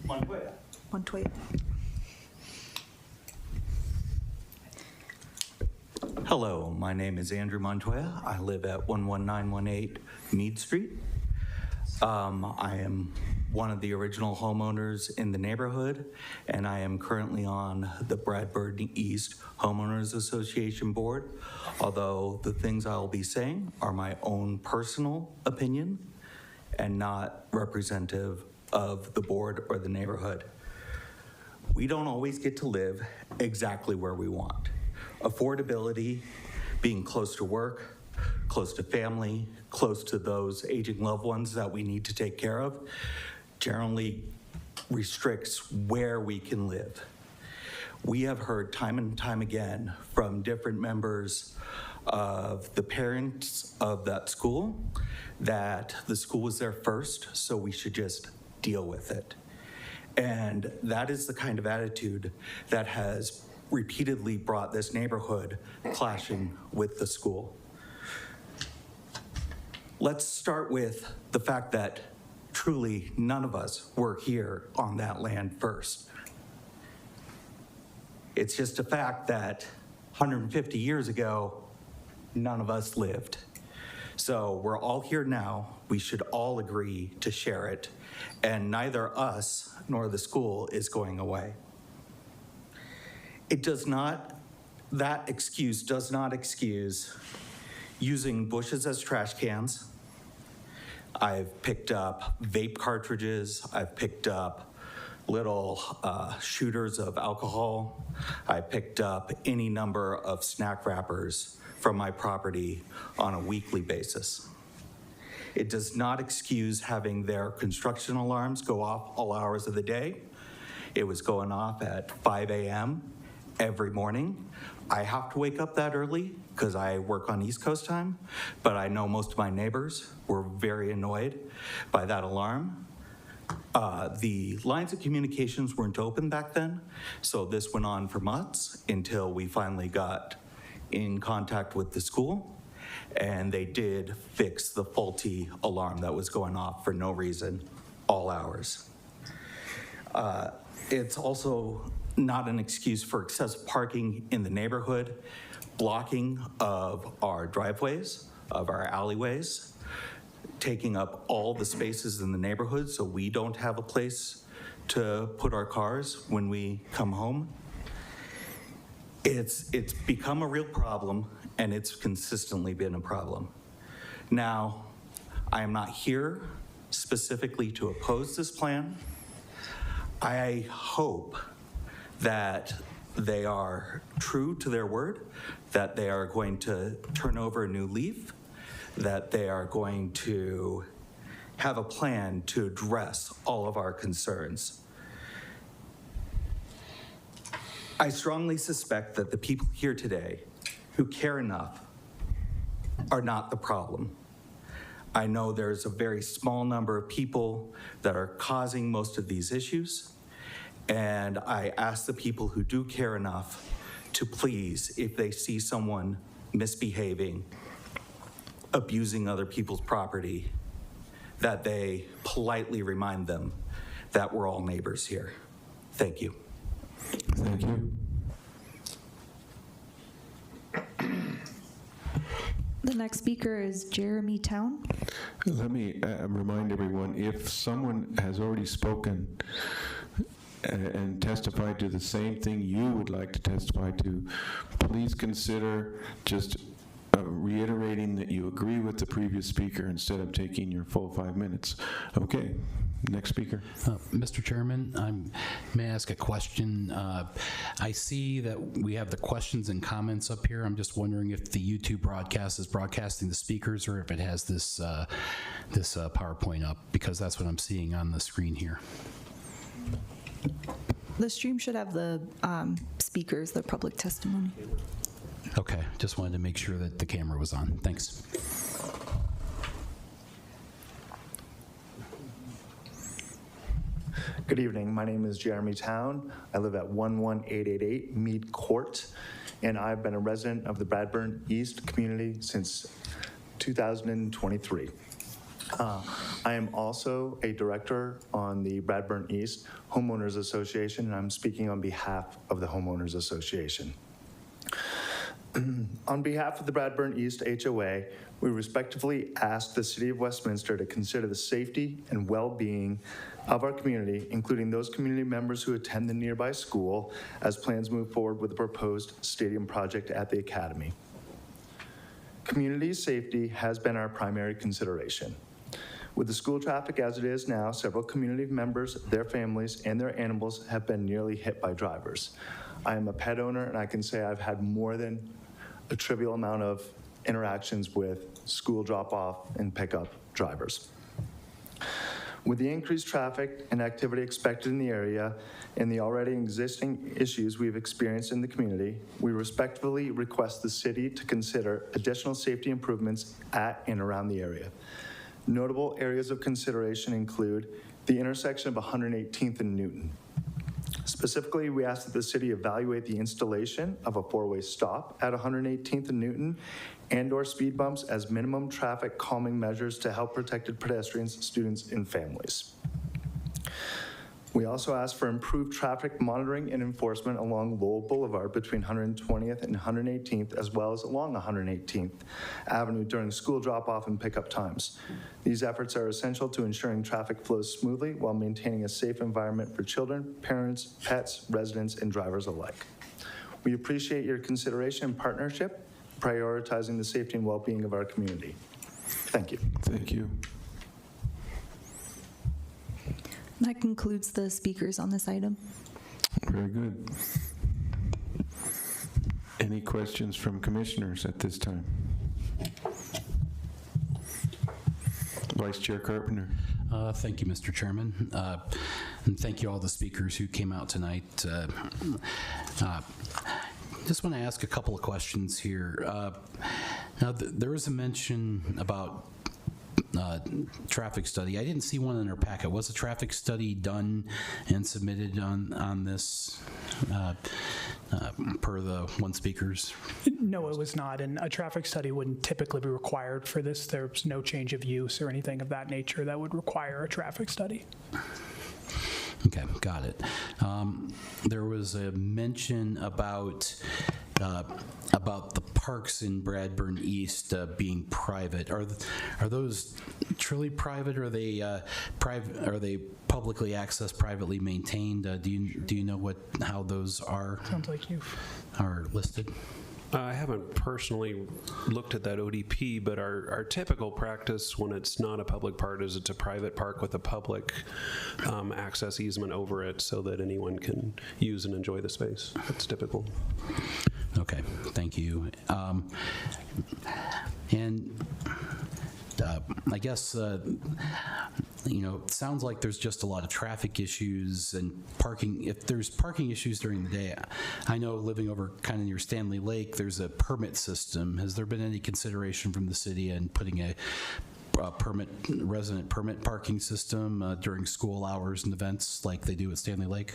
Montoya. Hello, my name is Andrew Montoya. I live at 11918 Mead Street. I am one of the original homeowners in the neighborhood, and I am currently on the Bradford East Homeowners Association Board, although the things I'll be saying are my own personal opinion and not representative of the board or the neighborhood. We don't always get to live exactly where we want. Affordability, being close to work, close to family, close to those aging loved ones that we need to take care of, generally restricts where we can live. We have heard time and time again from different members of the parents of that school that the school was there first, so we should just deal with it. And that is the kind of attitude that has repeatedly brought this neighborhood clashing with the school. Let's start with the fact that truly none of us were here on that land first. It's just a fact that 150 years ago, none of us lived. So we're all here now. We should all agree to share it, and neither us nor the school is going away. That excuse does not excuse using bushes as trash cans. I've picked up vape cartridges. I've picked up little shooters of alcohol. I picked up any number of snack wrappers from my property on a weekly basis. It does not excuse having their construction alarms go off all hours of the day. It was going off at 5 a.m. every morning. I have to wake up that early because I work on East Coast time, but I know most of my neighbors were very annoyed by that alarm. The lines of communications weren't open back then, so this went on for months until we finally got in contact with the school, and they did fix the faulty alarm that was going off for no reason, all hours. It's also not an excuse for excessive parking in the neighborhood, blocking of our driveways, of our alleyways, taking up all the spaces in the neighborhood so we don't have a place to put our cars when we come home. It's become a real problem, and it's consistently been a problem. Now, I am not here specifically to oppose this plan. I hope that they are true to their word, that they are going to turn over a new leaf, that they are going to have a plan to address all of our concerns. I strongly suspect that the people here today who care enough are not the problem. I know there's a very small number of people that are causing most of these issues, and I ask the people who do care enough to please, if they see someone misbehaving, abusing other people's property, that they politely remind them that we're all neighbors here. Thank you. Thank you. The next speaker is Jeremy Town. Let me remind everyone, if someone has already spoken and testified to the same thing you would like to testify to, please consider just reiterating that you agree with the previous speaker instead of taking your full 5 minutes. Okay, next speaker. Mr. Chairman, may I ask a question? I see that we have the questions and comments up here. I'm just wondering if the YouTube broadcast is broadcasting the speakers or if it has this PowerPoint up, because that's what I'm seeing on the screen here. The stream should have the speakers, the public testimony. Okay, just wanted to make sure that the camera was on. Thanks. Good evening. My name is Jeremy Town. I live at 11888 Mead Court, and I've been a resident of the Bradburn East community since 2023. I am also a director on the Bradburn East Homeowners Association, and I'm speaking on behalf of the Homeowners Association. On behalf of the Bradburn East HOA, we respectfully ask the City of Westminster to consider the safety and well-being of our community, including those community members who attend the nearby school, as plans move forward with the proposed stadium project at the Academy. Community safety has been our primary consideration. With the school traffic as it is now, several community members, their families, and their animals have been nearly hit by drivers. I am a pet owner, and I can say I've had more than a trivial amount of interactions with school drop-off and pickup drivers. With the increased traffic and activity expected in the area and the already existing issues we've experienced in the community, we respectfully request the city to consider additional safety improvements at and around the area. Notable areas of consideration include the intersection of 118th and Newton. Specifically, we ask that the city evaluate the installation of a four-way stop at 118th and Newton and/or speed bumps as minimum traffic calming measures to help protected pedestrians, students, and families. We also ask for improved traffic monitoring and enforcement along Lowell Boulevard between 120th and 118th, as well as along 118th Avenue during school drop-off and pickup times. These efforts are essential to ensuring traffic flows smoothly while maintaining a safe environment for children, parents, pets, residents, and drivers alike. We appreciate your consideration and partnership, prioritizing the safety and well-being of our community. Thank you. Thank you. That concludes the speakers on this item. Very good. Any questions from commissioners at this time? Vice Chair Carpenter. Thank you, Mr. Chairman. And thank you all the speakers who came out tonight. Just want to ask a couple of questions here. Now, there was a mention about traffic study. I didn't see one in our packet. Was a traffic study done and submitted on this per the one speakers? No, it was not, and a traffic study wouldn't typically be required for this. There's no change of use or anything of that nature that would require a traffic study. Okay, got it. There was a mention about the parks in Bradburn East being private. Are those truly private, or are they private? Are they publicly accessed, privately maintained? Do you know how those are? Sounds like you are listed. I haven't personally looked at that ODP, but our typical practice when it's not a public park is it's a private park with a public access easement over it so that anyone can use and enjoy the space. That's typical. Okay, thank you. I guess, it sounds like there's just a lot of traffic issues and parking. If there's parking issues during the day, I know living over kind of near Stanley Lake, there's a permit system. Has there been any consideration from the city in putting a resident permit parking system during school hours and events like they do at Stanley Lake?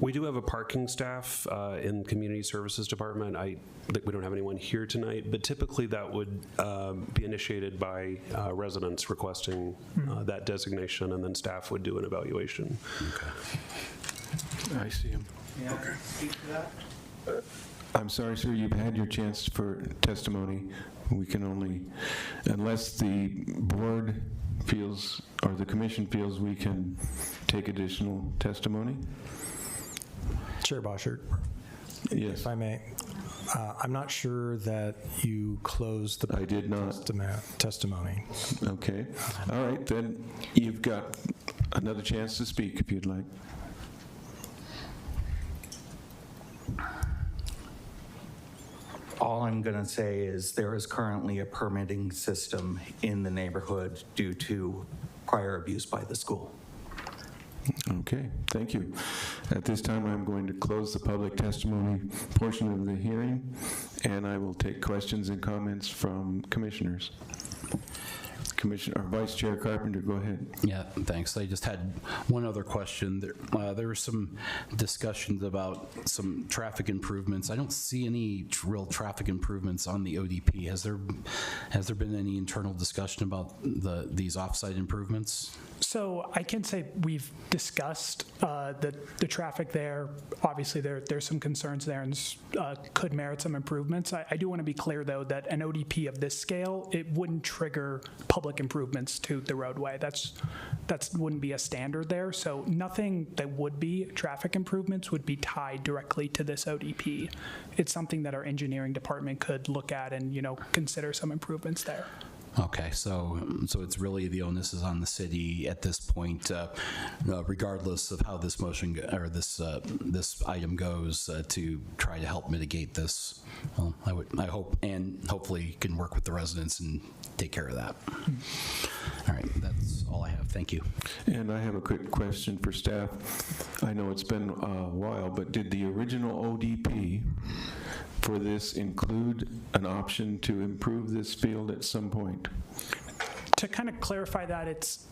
We do have a parking staff in Community Services Department. We don't have anyone here tonight, but typically that would be initiated by residents requesting that designation, and then staff would do an evaluation. Okay. I see him. May I speak to that? I'm sorry, sir, you've had your chance for testimony. We can only, unless the board feels, or the commission feels we can take additional testimony. Chair Boschert, yes, if I may. I'm not sure that you closed the I did not. testimony. Okay. All right, then you've got another chance to speak if you'd like. All I'm going to say is there is currently a permitting system in the neighborhood due to prior abuse by the school. Okay, thank you. At this time, I'm going to close the public testimony portion of the hearing, and I will take questions and comments from commissioners. Commissioner, or Vice Chair Carpenter, go ahead. Yeah, thanks. I just had one other question. There was some discussions about some traffic improvements. I don't see any real traffic improvements on the ODP. Has there been any internal discussion about these offsite improvements? So I can say we've discussed the traffic there. Obviously, there's some concerns there and could merit some improvements. I do want to be clear, though, that an ODP of this scale, it wouldn't trigger public improvements to the roadway. That wouldn't be a standard there. So nothing that would be traffic improvements would be tied directly to this ODP. It's something that our engineering department could look at and consider some improvements there. Okay, so it's really the onus is on the city at this point, regardless of how this motion or this item goes, to try to help mitigate this. Well, I hope, and hopefully can work with the residents and take care of that. All right, that's all I have. Thank you. And I have a quick question for staff. I know it's been a while, but did the original ODP for this include an option to improve this field at some point? To kind of clarify that, it's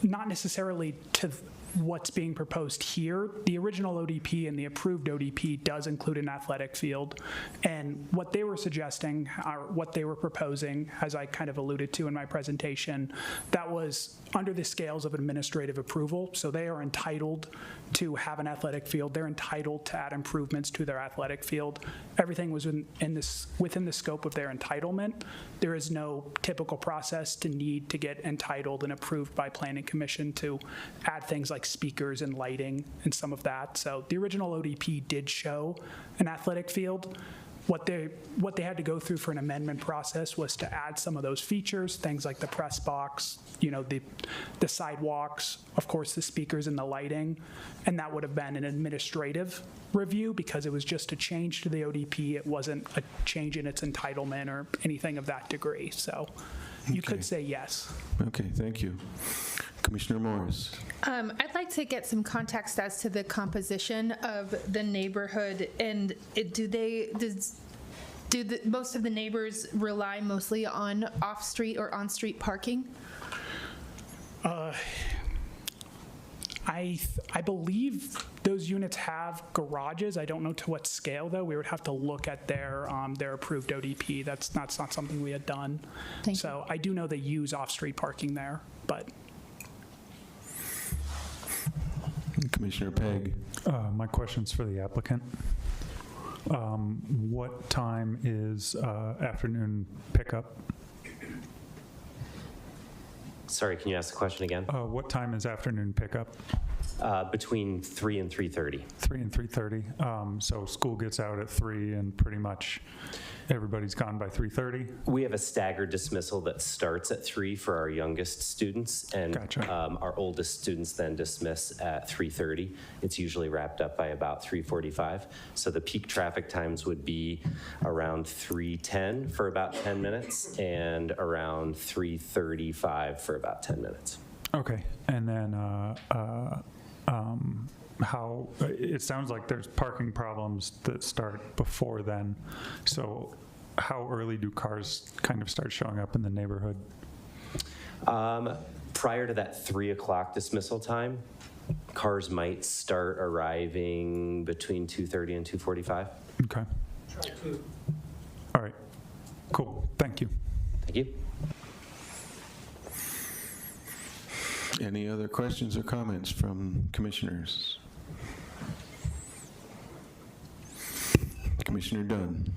not necessarily to what's being proposed here. The original ODP and the approved ODP does include an athletic field. And what they were suggesting, or what they were proposing, as I kind of alluded to in my presentation, that was under the scales of administrative approval. So they are entitled to have an athletic field. They're entitled to add improvements to their athletic field. Everything was within the scope of their entitlement. There is no typical process to need to get entitled and approved by Planning Commission to add things like speakers and lighting and some of that. So the original ODP did show an athletic field. What they had to go through for an amendment process was to add some of those features, things like the press box, the sidewalks, of course, the speakers and the lighting, and that would have been an administrative review because it was just a change to the ODP. It wasn't a change in its entitlement or anything of that degree. So you could say yes. Okay, thank you. Commissioner Morris. I'd like to get some context as to the composition of the neighborhood, and most of the neighbors rely mostly on off-street or on-street parking? I believe those units have garages. I don't know to what scale, though. We would have to look at their approved ODP. That's not something we had done. So I do know they use off-street parking there, but. Commissioner Pegg. My question's for the applicant. What time is afternoon pickup? Sorry, can you ask the question again? What time is afternoon pickup? Between 3 and 3:30. 3 and 3:30. So school gets out at 3 and pretty much everybody's gone by 3:30? We have a staggered dismissal that starts at 3 for our youngest students, and our oldest students then dismiss at 3:30. It's usually wrapped up by about 3:45. So the peak traffic times would be around 3:10 for about 10 minutes and around 3:35 for about 10 minutes. Okay, and then how, it sounds like there's parking problems that start before then. So how early do cars kind of start showing up in the neighborhood? Prior to that 3 o'clock dismissal time, cars might start arriving between 2:30 and 2:45. Okay. All right, cool, thank you. Thank you. Any other questions or comments from commissioners? Commissioner Dunn.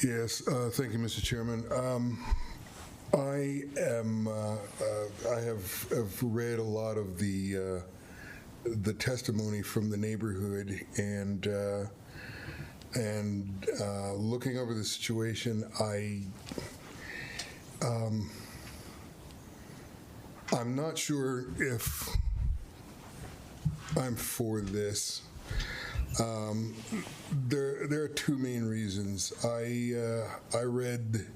Yes, thank you, Mr. Chairman. I have read a lot of the testimony from the neighborhood, and looking over the situation, I'm not sure if I'm for this. There are two main reasons. I read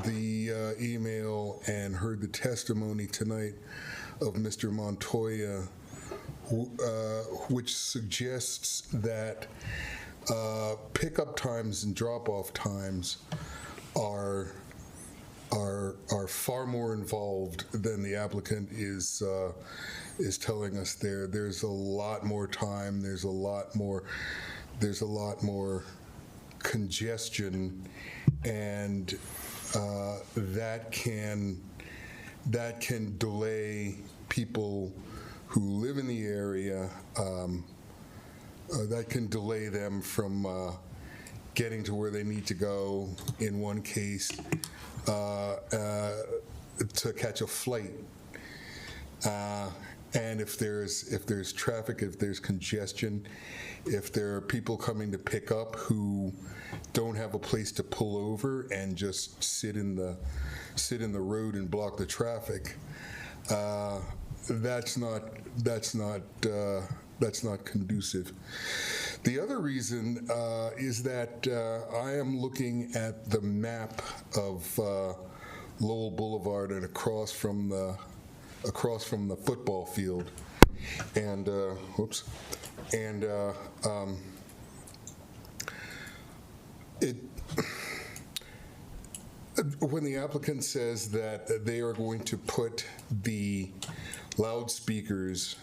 the email and heard the testimony tonight of Mr. Montoya, which suggests that pickup times and drop-off times are far more involved than the applicant is telling us. There's a lot more time. There's a lot more congestion, and that can delay people who live in the area. That can delay them from getting to where they need to go. In one case, to catch a flight. And if there's traffic, if there's congestion, if there are people coming to pick up who don't have a place to pull over and just sit in the road and block the traffic, that's not conducive. The other reason is that I am looking at the map of Lowell Boulevard and across from the football field, and when the applicant says that they are going to put the loudspeakers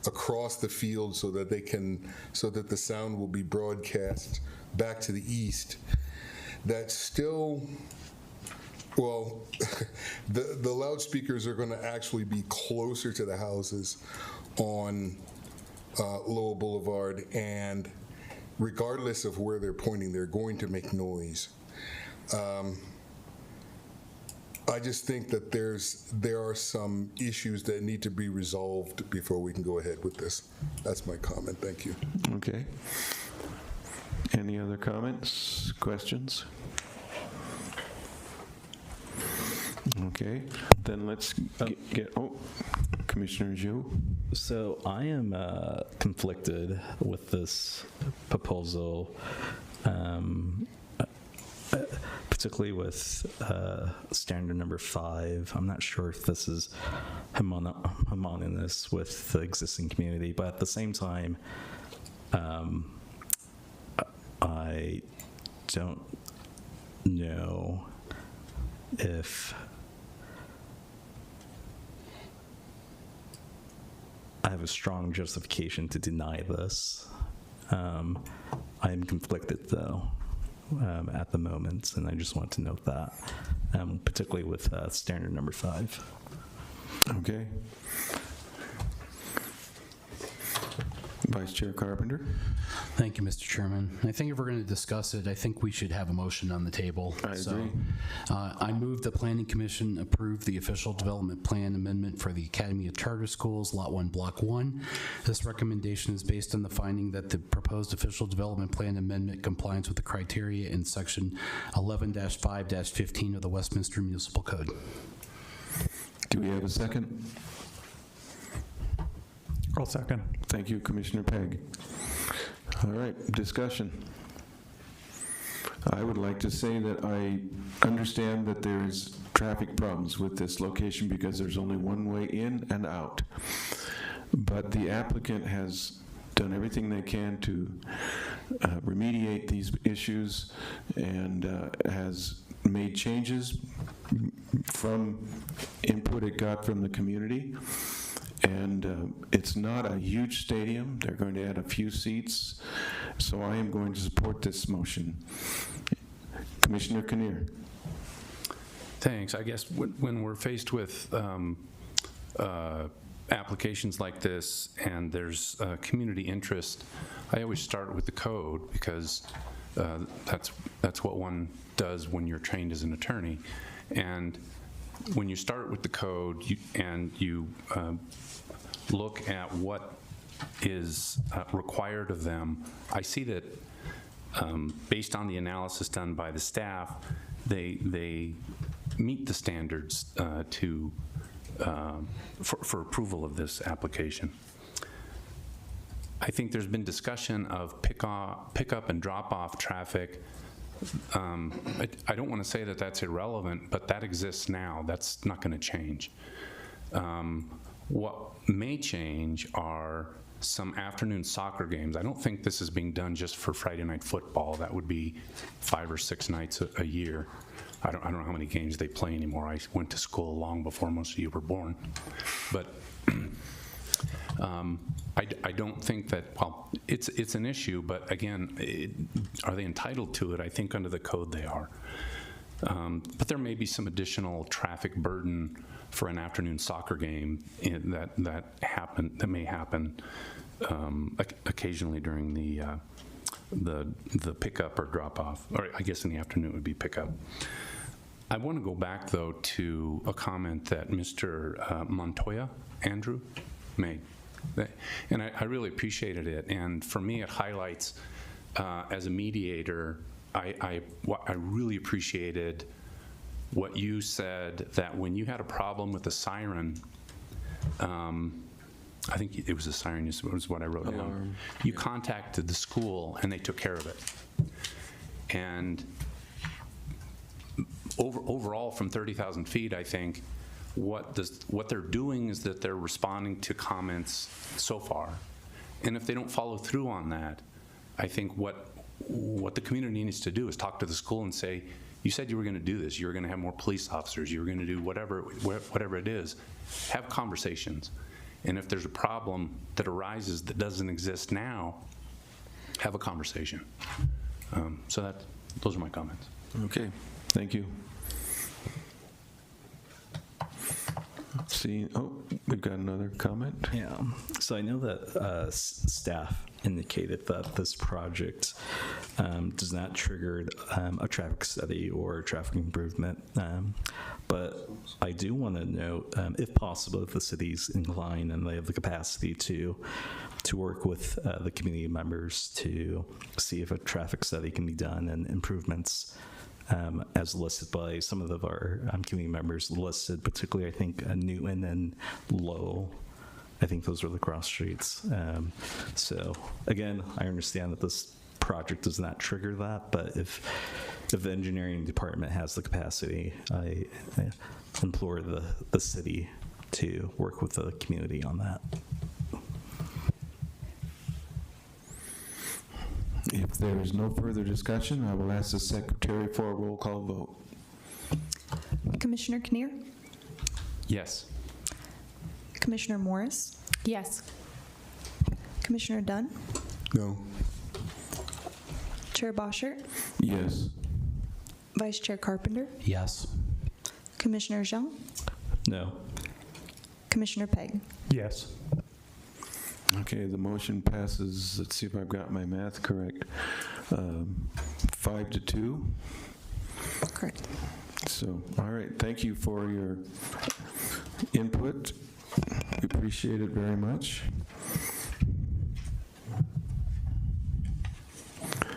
across the field so that the sound will be broadcast back to the east, that's still, well, the loudspeakers are going to actually be closer to the houses on Lowell Boulevard, and regardless of where they're pointing, they're going to make noise. I just think that there are some issues that need to be resolved before we can go ahead with this. That's my comment. Thank you. Okay. Any other comments, questions? Okay, then let's get Commissioner Zhu. So I am conflicted with this proposal, particularly with standard number 5. I'm not sure if this is homogeneous with the existing community, but at the same time, I don't know if I have a strong justification to deny this. I am conflicted, though, at the moment, and I just want to note that, particularly with standard number 5. Okay. Vice Chair Carpenter. Thank you, Mr. Chairman. I think if we're going to discuss it, I think we should have a motion on the table. I agree. I move the Planning Commission approve the official development plan amendment for the Academy of Charter Schools, Lot 1, Block 1. This recommendation is based on the finding that the proposed official development plan amendment complies with the criteria in Section 11-5-15 of the Westminster Municipal Code. Do we have a second? I'll second. Thank you, Commissioner Pegg. All right, discussion. I would like to say that I understand that there's traffic problems with this location because there's only one way in and out. But the applicant has done everything they can to remediate these issues and has made changes from input it got from the community. And it's not a huge stadium. They're going to add a few seats. So I am going to support this motion. Commissioner Kinnear. Thanks. I guess when we're faced with applications like this and there's community interest, I always start with the code because that's what one does when you're trained as an attorney. And when you start with the code and you look at what is required of them, I see that based on the analysis done by the staff, they meet the standards for approval of this application. I think there's been discussion of pickup and drop-off traffic. I don't want to say that that's irrelevant, but that exists now. That's not going to change. What may change are some afternoon soccer games. I don't think this is being done just for Friday night football. That would be 5 or 6 nights a year. I don't know how many games they play anymore. I went to school long before most of you were born. But I don't think that, well, it's an issue, but again, are they entitled to it? I think under the code they are. But there may be some additional traffic burden for an afternoon soccer game that may happen occasionally during the pickup or drop off, or I guess in the afternoon would be pickup. I want to go back though to a comment that Mr. Montoya, Andrew, made. And I really appreciated it. And for me, it highlights, as a mediator, I really appreciated what you said, that when you had a problem with the siren, I think it was a siren, was what I wrote down. You contacted the school and they took care of it. And overall, from 30,000 feet, I think what they're doing is that they're responding to comments so far. And if they don't follow through on that, I think what the community needs to do is talk to the school and say, you said you were going to do this, you were going to have more police officers, you were going to do whatever it is. Have conversations. And if there's a problem that arises that doesn't exist now, have a conversation. So those are my comments. Okay, thank you. See, we've got another comment. Yeah, so I know that staff indicated that this project does not trigger a traffic study or traffic improvement, but I do want to note, if possible, if the city's inclined and they have the capacity to work with the community members to see if a traffic study can be done and improvements as listed by some of our community members listed, particularly I think Newton and Lowell. I think those are the cross streets. So again, I understand that this project does not trigger that, but if the engineering department has the capacity, I implore the city to work with the community on that. If there is no further discussion, I will ask the secretary for a roll call vote. Commissioner Kinnear? Yes. Commissioner Morris? Yes. Commissioner Dunn? No. Chair Boschert? Yes. Vice Chair Carpenter? Yes. Commissioner Zhang? No. Commissioner Pegg? Yes. Okay, the motion passes, let's see if I've got my math correct, 5-2. Correct. So, all right, thank you for your input. We appreciate it very much.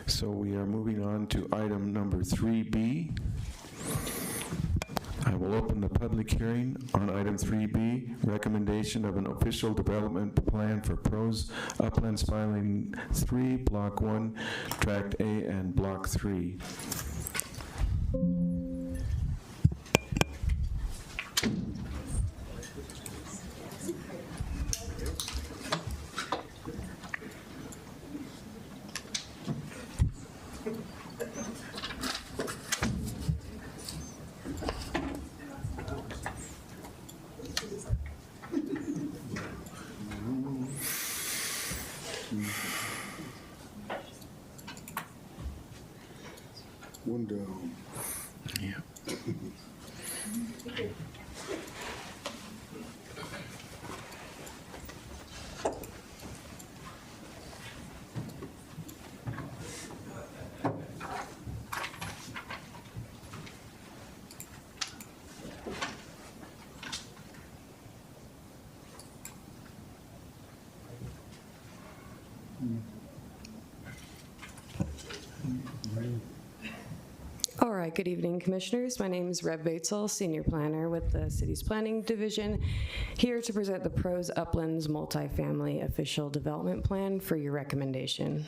So we are moving on to item number 3B. I will open the public hearing on item 3B, recommendation of an official development plan for Pros Uplands Filing 3, Block 1, Tract A and Block 3. One down. Yeah. right, good evening, Commissioners. My name is Reb Batesel, Senior Planner with the City's Planning Division, here to present the Pros Uplands Multifamily Official Development Plan for your recommendation.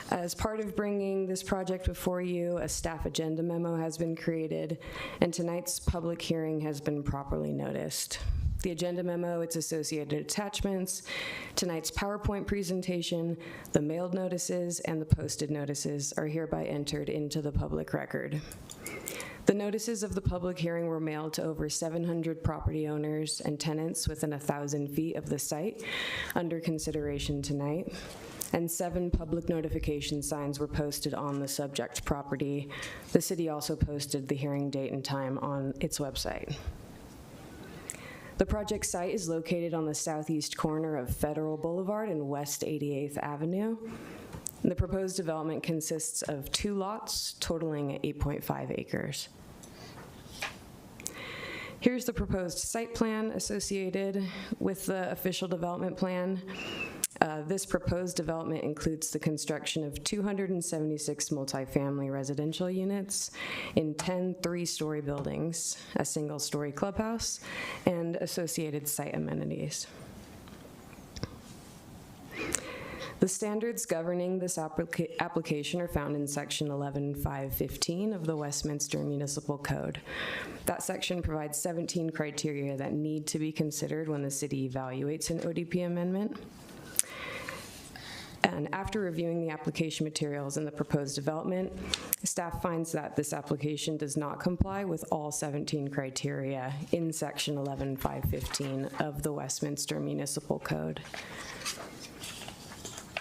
As part of bringing this project before you, a staff agenda memo has been created, and tonight's public hearing has been properly noticed. The agenda memo, its associated attachments, tonight's PowerPoint presentation, the mailed notices, and the posted notices are hereby entered into the public record. The notices of the public hearing were mailed to over 700 property owners and tenants within 1,000 feet of the site under consideration tonight, and 7 public notification signs were posted on the subject property. The city also posted the hearing date and time on its website. The project site is located on the southeast corner of Federal Boulevard and West 88th Avenue. The proposed development consists of 2 lots totaling 8.5 acres. Here's the proposed site plan associated with the official development plan. This proposed development includes the construction of 276 multifamily residential units in 10 3-story buildings, a single-story clubhouse, and associated site amenities. The standards governing this application are found in Section 11.515 of the Westminster Municipal Code. That section provides 17 criteria that need to be considered when the city evaluates an ODP amendment. And after reviewing the application materials and the proposed development, staff finds that this application does not comply with all 17 criteria in Section 11.515 of the Westminster Municipal Code.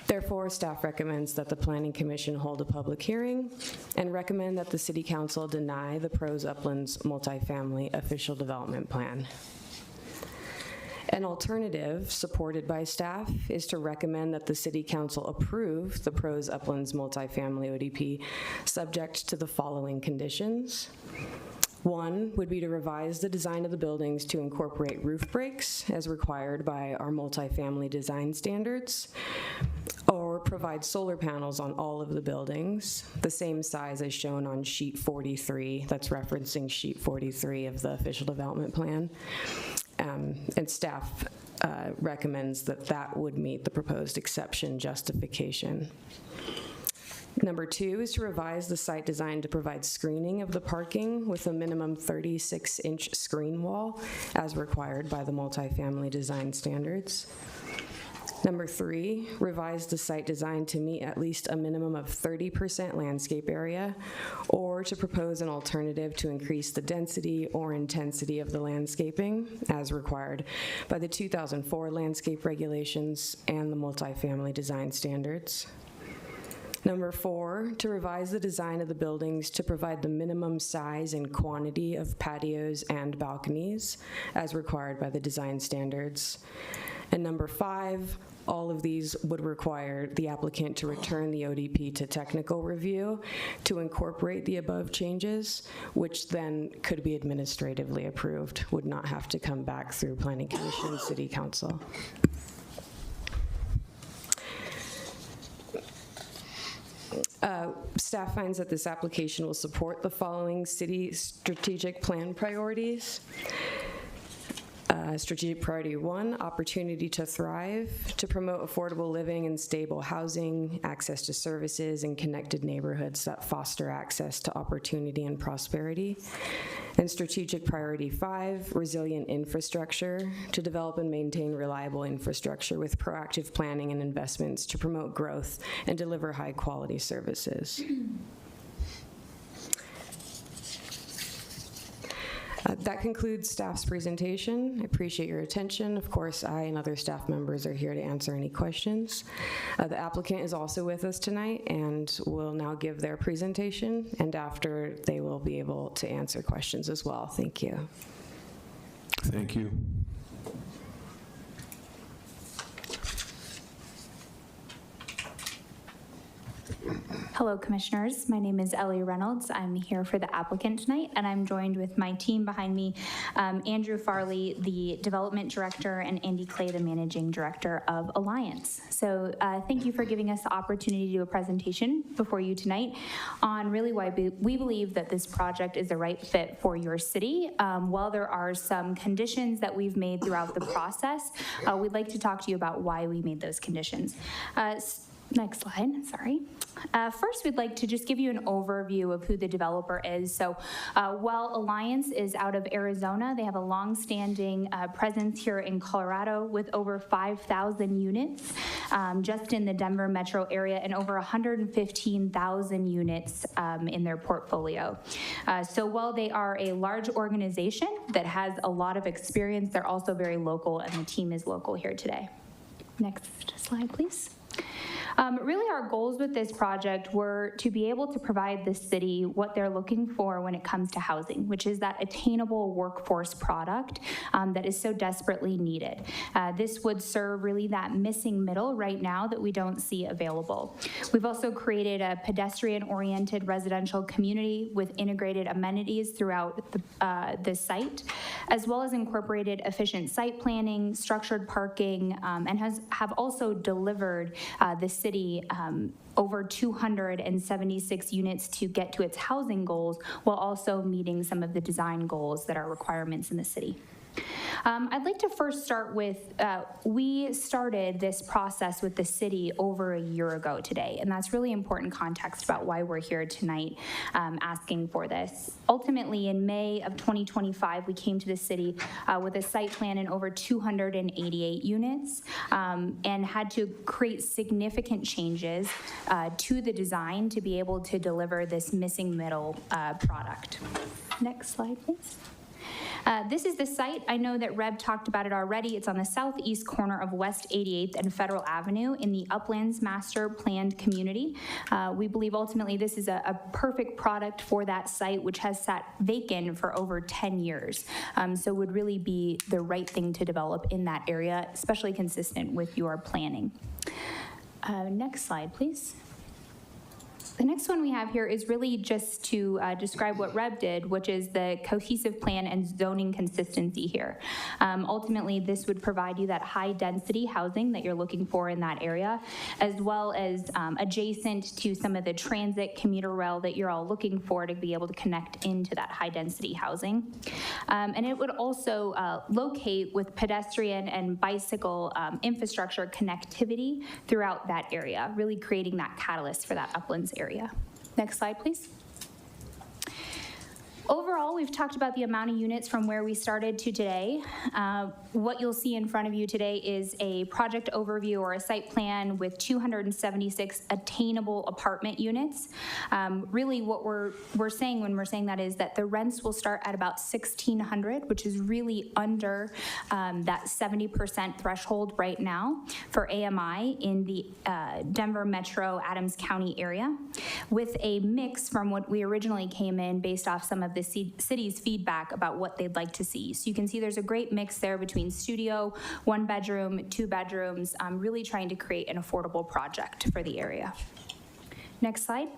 Therefore, staff recommends that the Planning Commission hold a public hearing and recommend that the City Council deny the Pros Uplands Multifamily Official Development Plan. An alternative, supported by staff, is to recommend that the City Council approve the Pros Uplands Multifamily ODP subject to the following conditions. 1 would be to revise the design of the buildings to incorporate roof breaks as required by our multifamily design standards, or provide solar panels on all of the buildings, the same size as shown on sheet 43, that's referencing sheet 43 of the official development plan. And staff recommends that that would meet the proposed exception justification. Number 2 is to revise the site design to provide screening of the parking with a minimum 36-inch screen wall as required by the multifamily design standards. Number 3, revise the site design to meet at least a minimum of 30% landscape area, or to propose an alternative to increase the density or intensity of the landscaping as required by the 2004 landscape regulations and the multifamily design standards. Number 4, to revise the design of the buildings to provide the minimum size and quantity of patios and balconies as required by the design standards. And number 5, all of these would require the applicant to return the ODP to technical review to incorporate the above changes, which then could be administratively approved, would not have to come back through Planning Commission and City Council. Staff finds that this application will support the following city strategic plan priorities. Strategic priority 1, opportunity to thrive, to promote affordable living and stable housing, access to services, and connected neighborhoods that foster access to opportunity and prosperity. And strategic priority 5, resilient infrastructure, to develop and maintain reliable infrastructure with proactive planning and investments to promote growth and deliver high quality services. That concludes staff's presentation. I appreciate your attention. Of course, I and other staff members are here to answer any questions. The applicant is also with us tonight and will now give their presentation, and after they will be able to answer questions as well. Thank you. Thank you. Hello, Commissioners. My name is Ellie Reynolds. I'm here for the applicant tonight, and I'm joined with my team behind me, Andrew Farley, the Development Director, and Andy Clay, the Managing Director of Alliance. So thank you for giving us the opportunity to do a presentation before you tonight on really why we believe that this project is the right fit for your city. While there are some conditions that we've made throughout the process, we'd like to talk to you about why we made those conditions. Next slide, sorry. First, we'd like to just give you an overview of who the developer is. So while Alliance is out of Arizona, they have a long-standing presence here in Colorado with over 5,000 units just in the Denver metro area and over 115,000 units in their portfolio. So while they are a large organization that has a lot of experience, they're also very local, and the team is local here today. Next slide, please. Really, our goals with this project were to be able to provide the city what they're looking for when it comes to housing, which is that attainable workforce product that is so desperately needed. This would serve really that missing middle right now that we don't see available. We've also created a pedestrian-oriented residential community with integrated amenities throughout the site, as well as incorporated efficient site planning, structured parking, and have also delivered the city over 276 units to get to its housing goals, while also meeting some of the design goals that are requirements in the city. I'd like to first start with, we started this process with the city over a year ago today, and that's really important context about why we're here tonight asking for this. Ultimately, in May of 2025, we came to the city with a site plan in over 288 units and had to create significant changes to the design to be able to deliver this missing middle product. Next slide, please. This is the site. I know that Reb talked about it already. It's on the southeast corner of West 88th and Federal Avenue in the Uplands Master Planned Community. We believe ultimately this is a perfect product for that site, which has sat vacant for over 10 years. So would really be the right thing to develop in that area, especially consistent with your planning. Next slide, please. The next one we have here is really just to describe what Reb did, which is the cohesive plan and zoning consistency here. Ultimately, this would provide you that high density housing that you're looking for in that area, as well as adjacent to some of the transit commuter rail that you're all looking for to be able to connect into that high density housing. And it would also locate with pedestrian and bicycle infrastructure connectivity throughout that area, really creating that catalyst for that Uplands area. Next slide, please. Overall, we've talked about the amount of units from where we started to today. What you'll see in front of you today is a project overview or a site plan with 276 attainable apartment units. Really what we're saying when we're saying that is that the rents will start at about $1,600, which is really under that 70% threshold right now for AMI in the Denver Metro Adams County area, with a mix from what we originally came in based off some of the city's feedback about what they'd like to see. So you can see there's a great mix there between studio, 1 bedroom, 2 bedrooms, really trying to create an affordable project for the area. Next slide.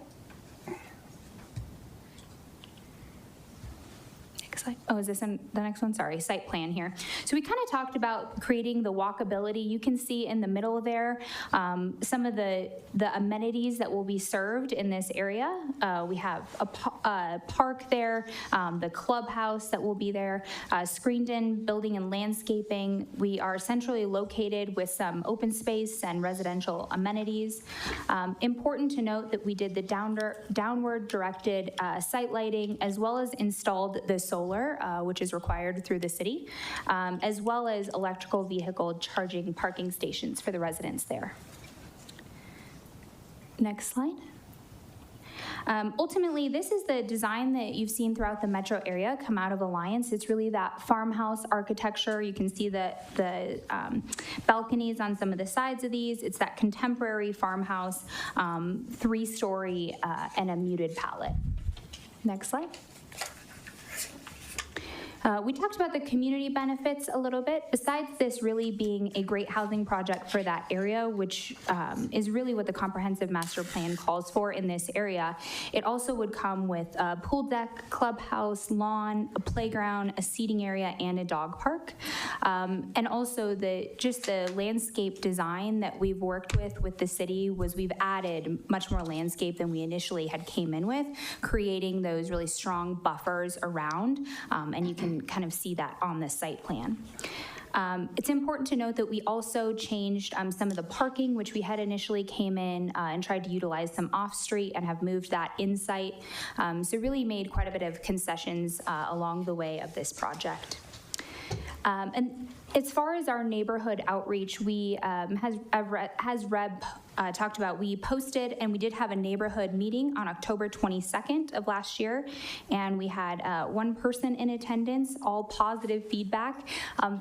Slide. Oh, is this the next one? Sorry, site plan here. So we kind of talked about creating the walkability. You can see in the middle there some of the amenities that will be served in this area. We have a park there, the clubhouse that will be there, screened-in building and landscaping. We are centrally located with some open space and residential amenities. Important to note that we did the downward directed site lighting, as well as installed the solar, which is required through the city, as well as electrical vehicle charging parking stations for the residents there. Next slide. Ultimately, this is the design that you've seen throughout the metro area come out of Alliance. It's really that farmhouse architecture. You can see the balconies on some of the sides of these. It's that contemporary farmhouse, 3-story and a muted palette. Next slide. We talked about the community benefits a little bit. Besides this really being a great housing project for that area, which is really what the comprehensive master plan calls for in this area, it also would come with a pool deck, clubhouse, lawn, a playground, a seating area, and a dog park. And also just the landscape design that we've worked with the city was we've added much more landscape than we initially had came in with, creating those really strong buffers around, and you can kind of see that on the site plan. It's important to note that we also changed some of the parking, which we had initially came in and tried to utilize some off-street and have moved that in-site. So really made quite a bit of concessions along the way of this project. And as far as our neighborhood outreach, we, as Reb talked about, we posted and we did have a neighborhood meeting on October 22nd of last year, and we had one person in attendance, all positive feedback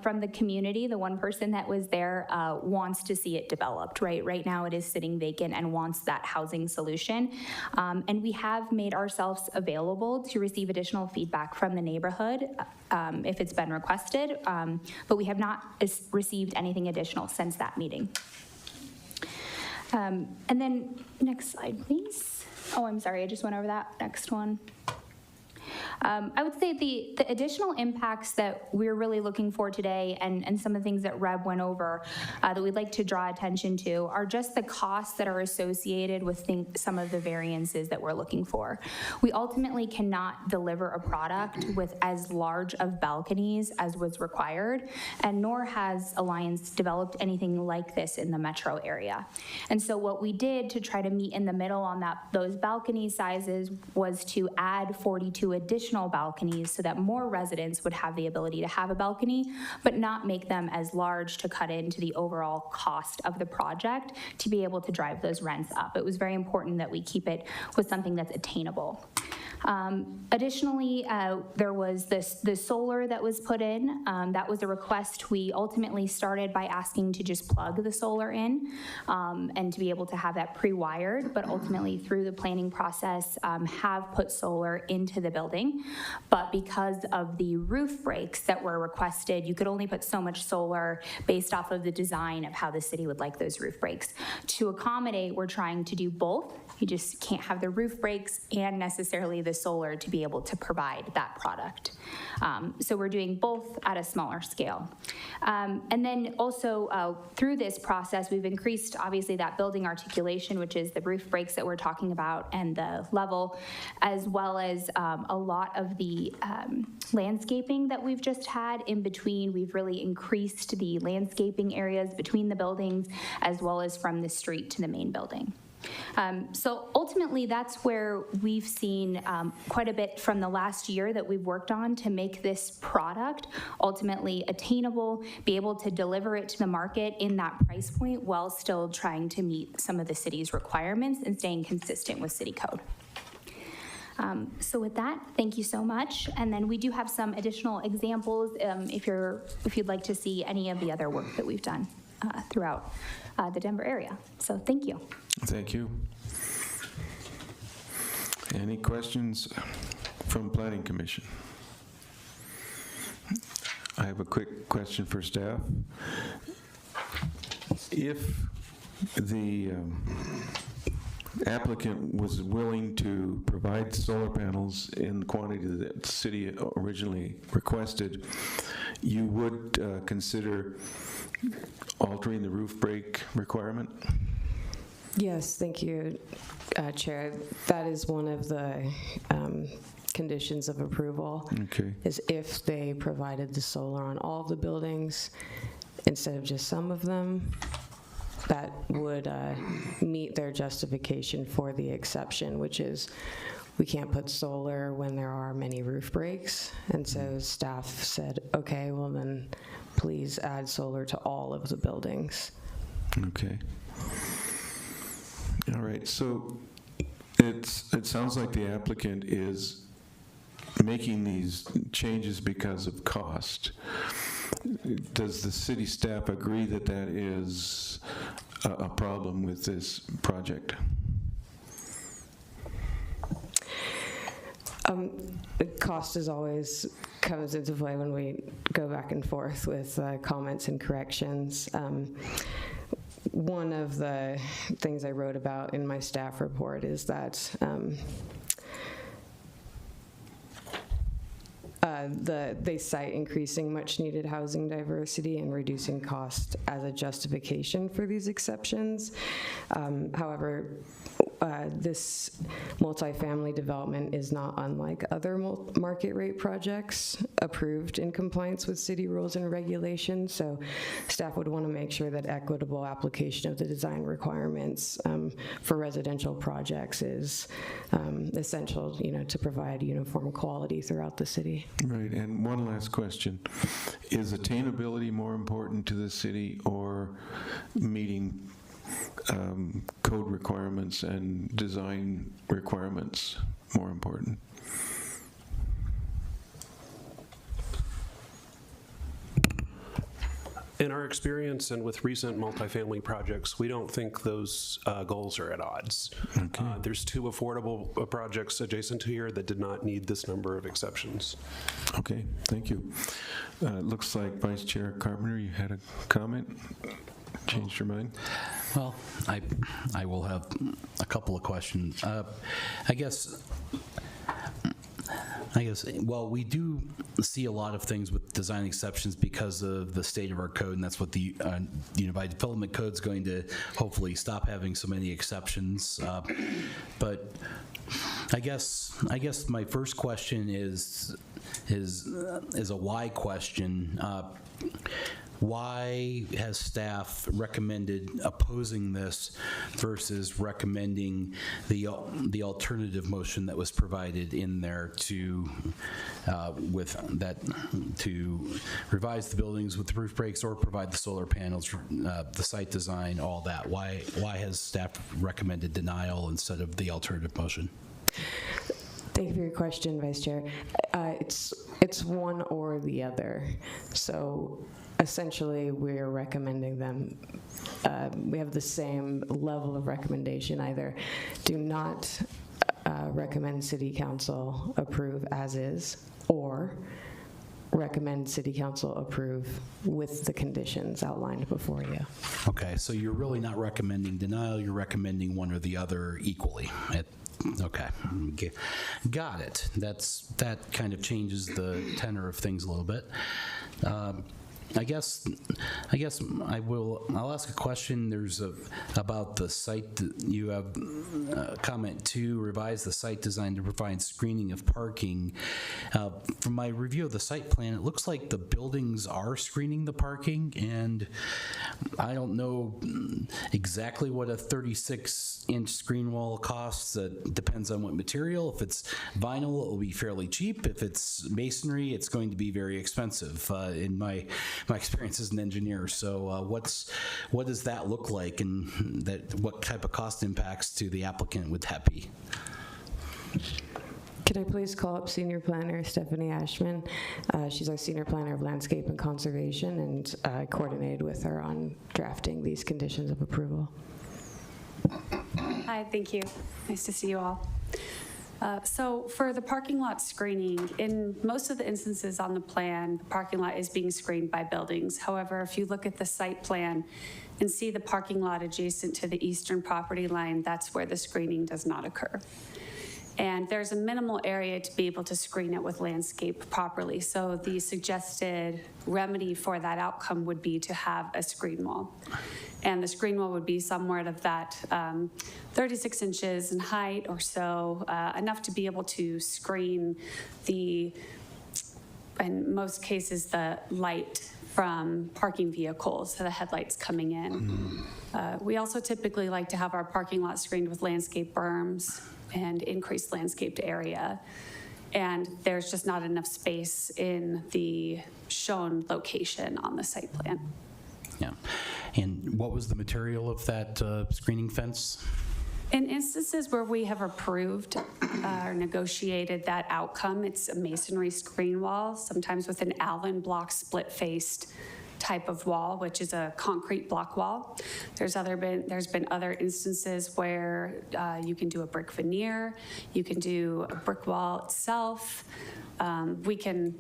from the community. The one person that was there wants to see it developed, right? Right now it is sitting vacant and wants that housing solution. And we have made ourselves available to receive additional feedback from the neighborhood if it's been requested, but we have not received anything additional since that meeting. And then next slide, please. Oh, I'm sorry, I just went over that. Next one. I would say the additional impacts that we're really looking for today and some of the things that Reb went over that we'd like to draw attention to are just the costs that are associated with some of the variances that we're looking for. We ultimately cannot deliver a product with as large of balconies as was required, and nor has Alliance developed anything like this in the metro area. And so what we did to try to meet in the middle on those balcony sizes was to add 42 additional balconies so that more residents would have the ability to have a balcony, but not make them as large to cut into the overall cost of the project to be able to drive those rents up. It was very important that we keep it with something that's attainable. Additionally, there was the solar that was put in. That was a request. We ultimately started by asking to just plug the solar in and to be able to have that pre-wired, but ultimately through the planning process have put solar into the building. But because of the roof breaks that were requested, you could only put so much solar based off of the design of how the city would like those roof breaks. To accommodate, we're trying to do both. You just can't have the roof breaks and necessarily the solar to be able to provide that product. So we're doing both at a smaller scale. And then also through this process, we've increased obviously that building articulation, which is the roof breaks that we're talking about and the level, as well as a lot of the landscaping that we've just had in between. We've really increased the landscaping areas between the buildings as well as from the street to the main building. So ultimately, that's where we've seen quite a bit from the last year that we've worked on to make this product ultimately attainable, be able to deliver it to the market in that price point while still trying to meet some of the city's requirements and staying consistent with city code. So with that, thank you so much. And then we do have some additional examples if you'd like to see any of the other work that we've done throughout the Denver area. So thank you. Thank you. Any questions from Planning Commission? I have a quick question for staff. If the applicant was willing to provide solar panels in the quantity that the city originally requested, you would consider altering the roof break requirement? Yes, thank you, Chair. That is one of the conditions of approval. Okay. Is if they provided the solar on all of the buildings instead of just some of them, that would meet their justification for the exception, which is we can't put solar when there are many roof breaks. And so staff said, okay, well then please add solar to all of the buildings. Okay. All right, so it sounds like the applicant is making these changes because of cost. Does the city staff agree that that is a problem with this project? Cost as always comes into play when we go back and forth with comments and corrections. One of the things I wrote about in my staff report is that they cite increasing much-needed housing diversity and reducing cost as a justification for these exceptions. However, this multifamily development is not unlike other market rate projects approved in compliance with city rules and regulations. So staff would want to make sure that equitable application of the design requirements for residential projects is essential, to provide uniform quality throughout the city. Right, and one last question. Is attainability more important to the city or meeting code requirements and design requirements more important? In our experience and with recent multifamily projects, we don't think those goals are at odds. Okay. There's 2 affordable projects adjacent to here that did not need this number of exceptions. Okay, thank you. Looks like Vice Chair Carpenter, you had a comment? Changed your mind? Well, I will have a couple of questions. I guess, well, we do see a lot of things with design exceptions because of the state of our code, and that's what the Unified Development Code is going to hopefully stop having so many exceptions. But I guess my first question is a why question. Why has staff recommended opposing this versus recommending the alternative motion that was provided in there to revise the buildings with the roof breaks or provide the solar panels, the site design, all that? Why has staff recommended denial instead of the alternative motion? Thank you for your question, Vice Chair. It's one or the other. So essentially, we're recommending them. We have the same level of recommendation. Either do not recommend City Council approve as is, or recommend City Council approve with the conditions outlined before you. Okay, so you're really not recommending denial. You're recommending one or the other equally. Okay, got it. That kind of changes the tenor of things a little bit. I guess I'll ask a question. There's about the site. You have comment 2, revise the site design to provide screening of parking. From my review of the site plan, it looks like the buildings are screening the parking, and I don't know exactly what a 36-inch screen wall costs. It depends on what material. If it's vinyl, it will be fairly cheap. If it's masonry, it's going to be very expensive. In my experience as an engineer. So what does that look like, and what type of cost impacts to the applicant would that be? Can I please call up Senior Planner Stephanie Ashman? She's our Senior Planner of Landscape and Conservation, and I coordinated with her on drafting these conditions of approval. Hi, thank you. Nice to see you all. So for the parking lot screening, in most of the instances on the plan, the parking lot is being screened by buildings. However, if you look at the site plan and see the parking lot adjacent to the eastern property line, that's where the screening does not occur. And there's a minimal area to be able to screen it with landscape properly. So the suggested remedy for that outcome would be to have a screen wall. And the screen wall would be somewhere of that 36 inches in height or so, enough to be able to screen in most cases, the light from parking vehicles, so the headlights coming in. We also typically like to have our parking lot screened with landscape berms and increased landscaped area. And there's just not enough space in the shown location on the site plan. Yeah. And what was the material of that screening fence? In instances where we have approved or negotiated that outcome, it's a masonry screen wall, sometimes with an Allen block split-faced type of wall, which is a concrete block wall. There's been other instances where you can do a brick veneer, you can do a brick wall itself. We can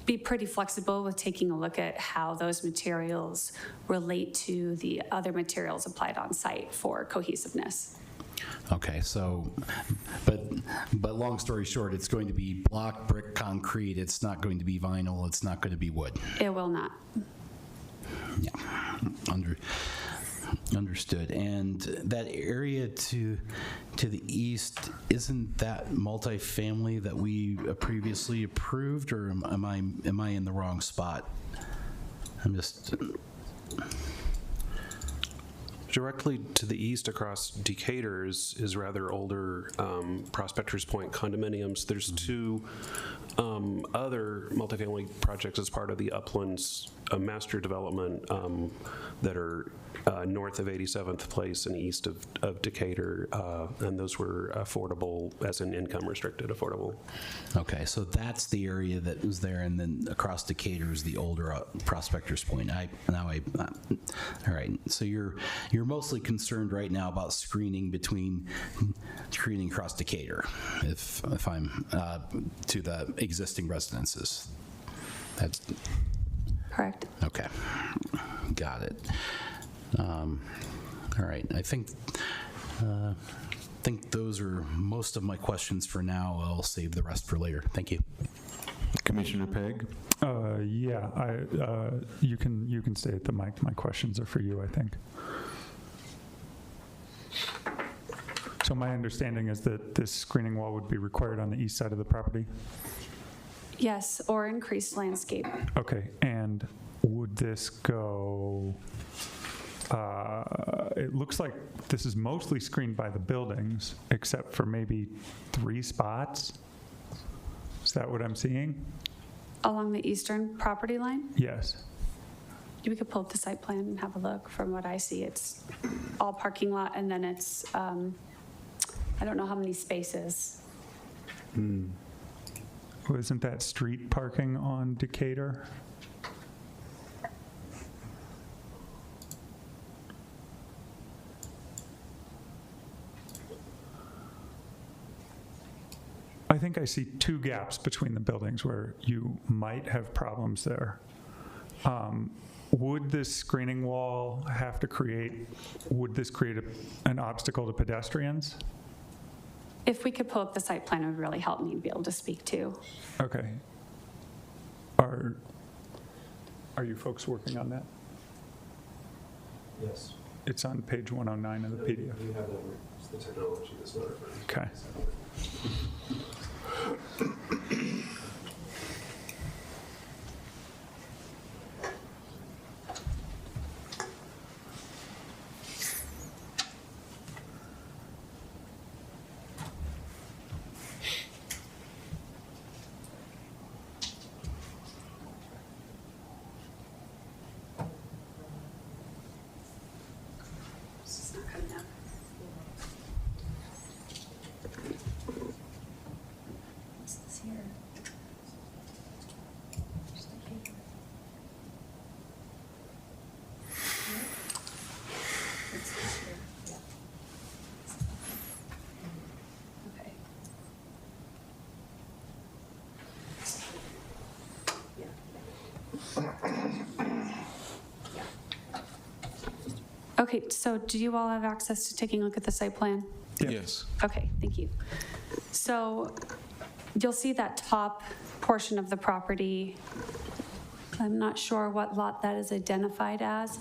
be pretty flexible with taking a look at how those materials relate to the other materials applied on site for cohesiveness. Okay, so, but long story short, it's going to be block, brick, concrete. It's not going to be vinyl. It's not going to be wood. It will not. Yeah, understood. And that area to the east, isn't that multifamily that we previously approved, or am I in the wrong spot? I'm just. Directly to the east across Decatur is rather older Prospectors Point condominiums. There's two other multifamily projects as part of the Uplands master development that are north of 87th Place and east of Decatur, and those were affordable, as in income restricted affordable. Okay, so that's the area that was there, and then across Decatur is the older Prospectors Point. All right. So you're mostly concerned right now about screening across Decatur, if I'm to the existing residences. That's correct. Okay, got it. All right, I think those are most of my questions for now. I'll save the rest for later. Thank you. Commissioner Pegg? Yeah, you can stay at the mic. My questions are for you, I think. So my understanding is that this screening wall would be required on the east side of the property? Yes, or increased landscape. Okay, and would this go, it looks like this is mostly screened by the buildings, except for maybe 3 spots? Is that what I'm seeing? Along the eastern property line? Yes. We could pull up the site plan and have a look. From what I see, it's all parking lot, and then it's, I don't know how many spaces. Well, isn't that street parking on Decatur? I think I see 2 gaps between the buildings where you might have problems there. Would this screening wall have to would this create an obstacle to pedestrians? If we could pull up the site plan, it would really help me be able to speak to. Okay. Are you folks working on that? Yes. It's on page 109 of the PDF. We have the technology that's not referred. Okay. Okay, so do you all have access to taking a look at the site plan? Yes. Okay, thank you. So you'll see that top portion of the property. I'm not sure what lot that is identified as,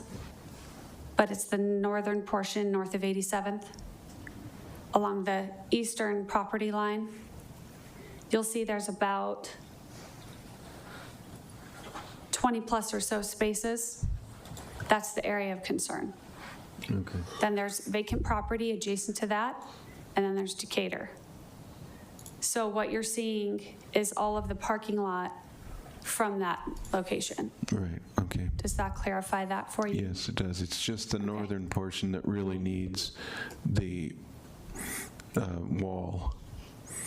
but it's the northern portion north of 87th along the eastern property line. You'll see there's about 20 plus or so spaces. That's the area of concern. Okay. Then there's vacant property adjacent to that, and then there's Decatur. So what you're seeing is all of the parking lot from that location. Right, okay. Does that clarify that for you? Yes, it does. It's just the northern portion that really needs the wall.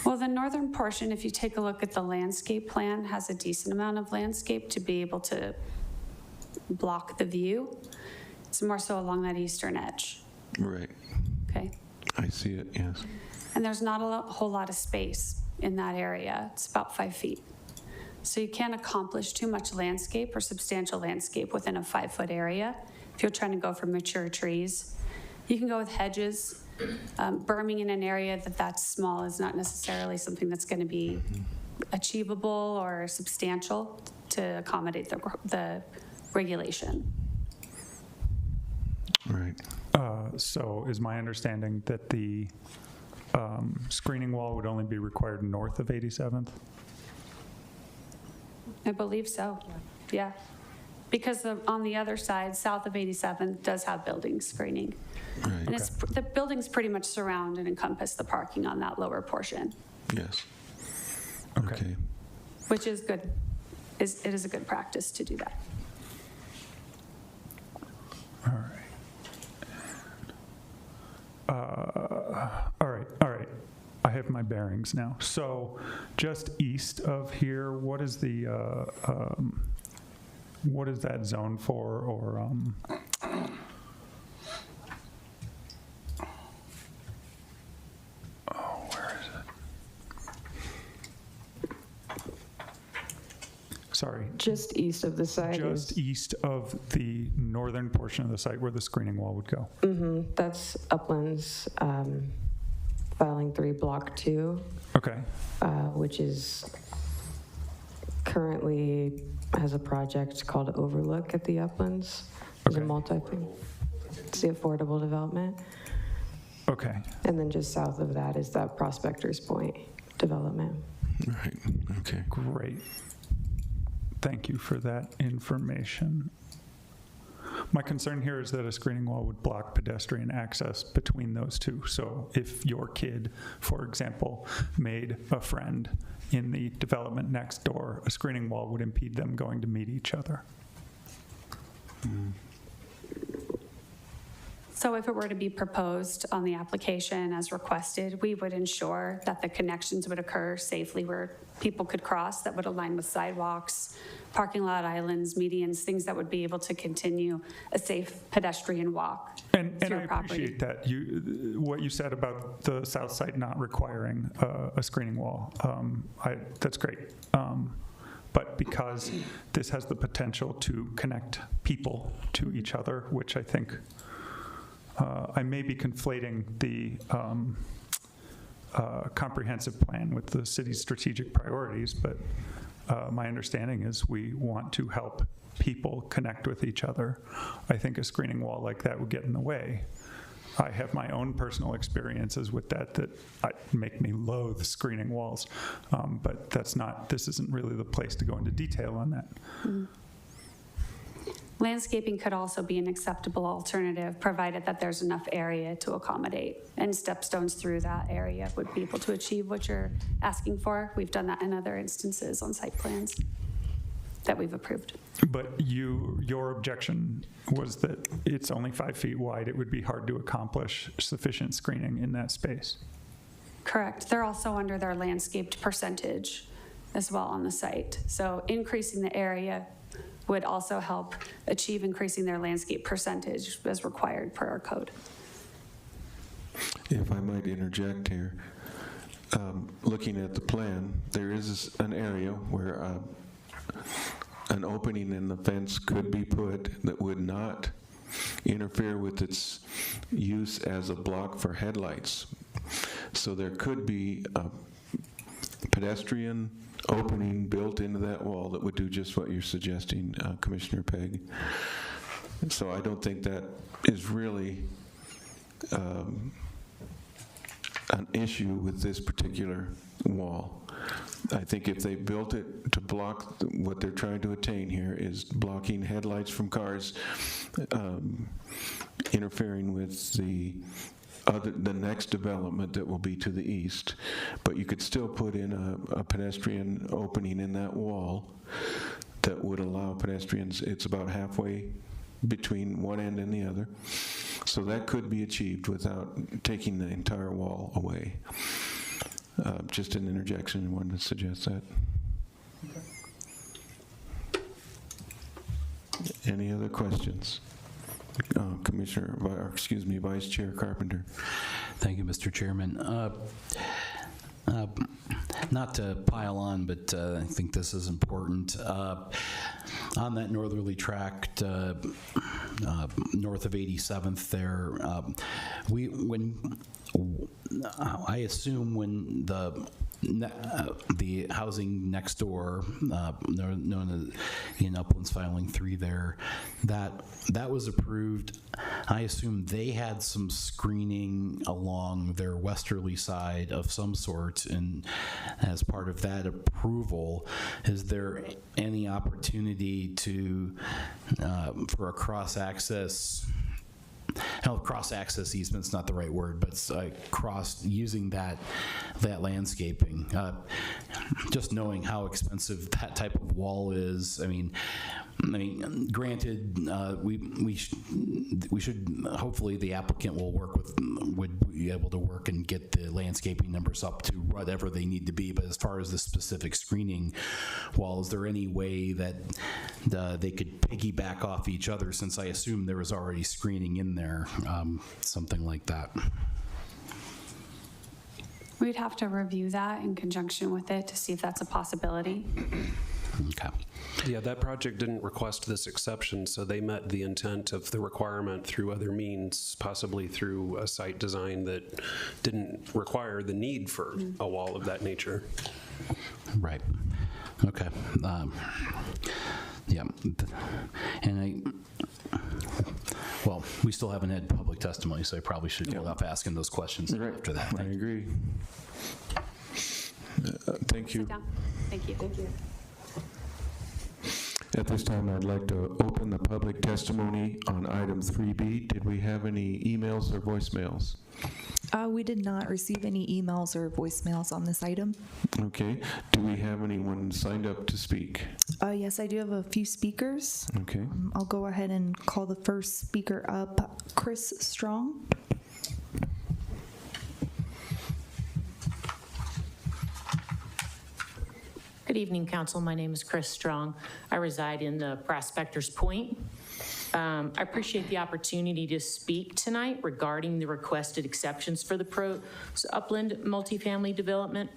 Well, the northern portion, if you take a look at the landscape plan, has a decent amount of landscape to be able to block the view. It's more so along that eastern edge, Right. okay? I see it, yes. And there's not a whole lot of space in that area. It's about 5 feet. So you can't accomplish too much landscape or substantial landscape within a 5-foot area. If you're trying to go for mature trees, you can go with hedges. Berming in an area that's small is not necessarily something that's going to be achievable or substantial to accommodate the regulation. Right. So is my understanding that the screening wall would only be required north of 87th? I believe so, yeah. Because on the other side, south of 87th does have building screening. Right. And it's, the buildings pretty much surround and encompass the parking on that lower portion, Yes. Okay. which is good. It is a good practice to do that. All right. I have my bearings now. So just east of here, what is the, what is that zone for, or, where is it? Sorry. Just east of the site. Just east of the northern portion of the site where the screening wall would go. That's Uplands, filing 3, block 2. Okay. Which is currently has a project called Overlook at the Uplands. It's a it's the affordable development. Okay. And then just south of that is that Prospectors Point development. Right. Okay. Great. Thank you for that information. My concern here is that a screening wall would block pedestrian access between those two. So if your kid, for example, made a friend in the development next door, a screening wall would impede them going to meet each other. So if it were to be proposed on the application as requested, we would ensure that the connections would occur safely where people could cross, that would align with sidewalks, parking lot islands, medians, things that would be able to continue a safe pedestrian walk And through I property. appreciate that. What you said about the south side not requiring a screening wall. That's great. But because this has the potential to connect people to each other, which I think I may be conflating the comprehensive plan with the city's strategic priorities, but my understanding is we want to help people connect with each other. I think a screening wall like that would get in the way. I have my own personal experiences with that make me loathe screening walls, but this isn't really the place to go into detail on that. Landscaping could also be an acceptable alternative, provided that there's enough area to accommodate, and stepstones through that area would be able to achieve what you're asking for. We've done that in other instances on site plans that we've approved. But your objection was that it's only 5 feet wide. It would be hard to accomplish sufficient screening in that space. Correct. They're also under their landscaped percentage as well on the site. So increasing the area would also help achieve increasing their landscape percentage as required per our code. If I might interject here, looking at the plan, there is an area where an opening in the fence could be put that would not interfere with its use as a block for headlights. So there could be a pedestrian opening built into that wall that would do just what you're suggesting, Commissioner Pegg. So I don't think that is really an issue with this particular wall. I think if they built it to block what they're trying to attain here is blocking headlights from cars, interfering with the next development that will be to the east, but you could still put in a pedestrian opening in that wall that would allow pedestrians. It's about halfway between one end and the other, so that could be achieved without taking the entire wall away. Just an interjection, I wanted to suggest that. Any other questions? Vice Chair Carpenter. Thank you, Mr. Chairman. Not to pile on, but I think this is important. On that northerly tract, north of 87th there, I assume when the housing next door, known as in Uplands Filing 3 there, that was approved. I assume they had some screening along their westerly side of some sort, and as part of that approval, is there any opportunity to for a cross-access? Cross-access easement's not the right word, but using that landscaping. Just knowing how expensive that type of wall is. I mean, granted, we should hopefully the applicant would be able to work and get the landscaping numbers up to whatever they need to be. But as far as the specific screening wall, is there any way that they could piggyback off each other? Since I assume there was already screening in there, something like that. We'd have to review that in conjunction with it to see if that's a possibility. Okay. Yeah, that project didn't request this exception, so they met the intent of the requirement through other means, possibly through a site design that didn't require the need for a wall of that nature. Right. Okay. Yeah. And well, we still haven't had public testimony, so I probably should hold off asking those questions after that. I agree. Thank you. Thank you. Thank you. At this time, I'd like to open the public testimony on item 3B. Did we have any emails or voicemails? We did not receive any emails or voicemails on this item. Okay. Do we have anyone signed up to speak? Yes, I do have a few speakers. Okay. I'll go ahead and call the first speaker up, Chris Strong. Good evening, Council. My name is Chris Strong. I reside in the Prospectors Point. I appreciate the opportunity to speak tonight regarding the requested exceptions for the upland multifamily development.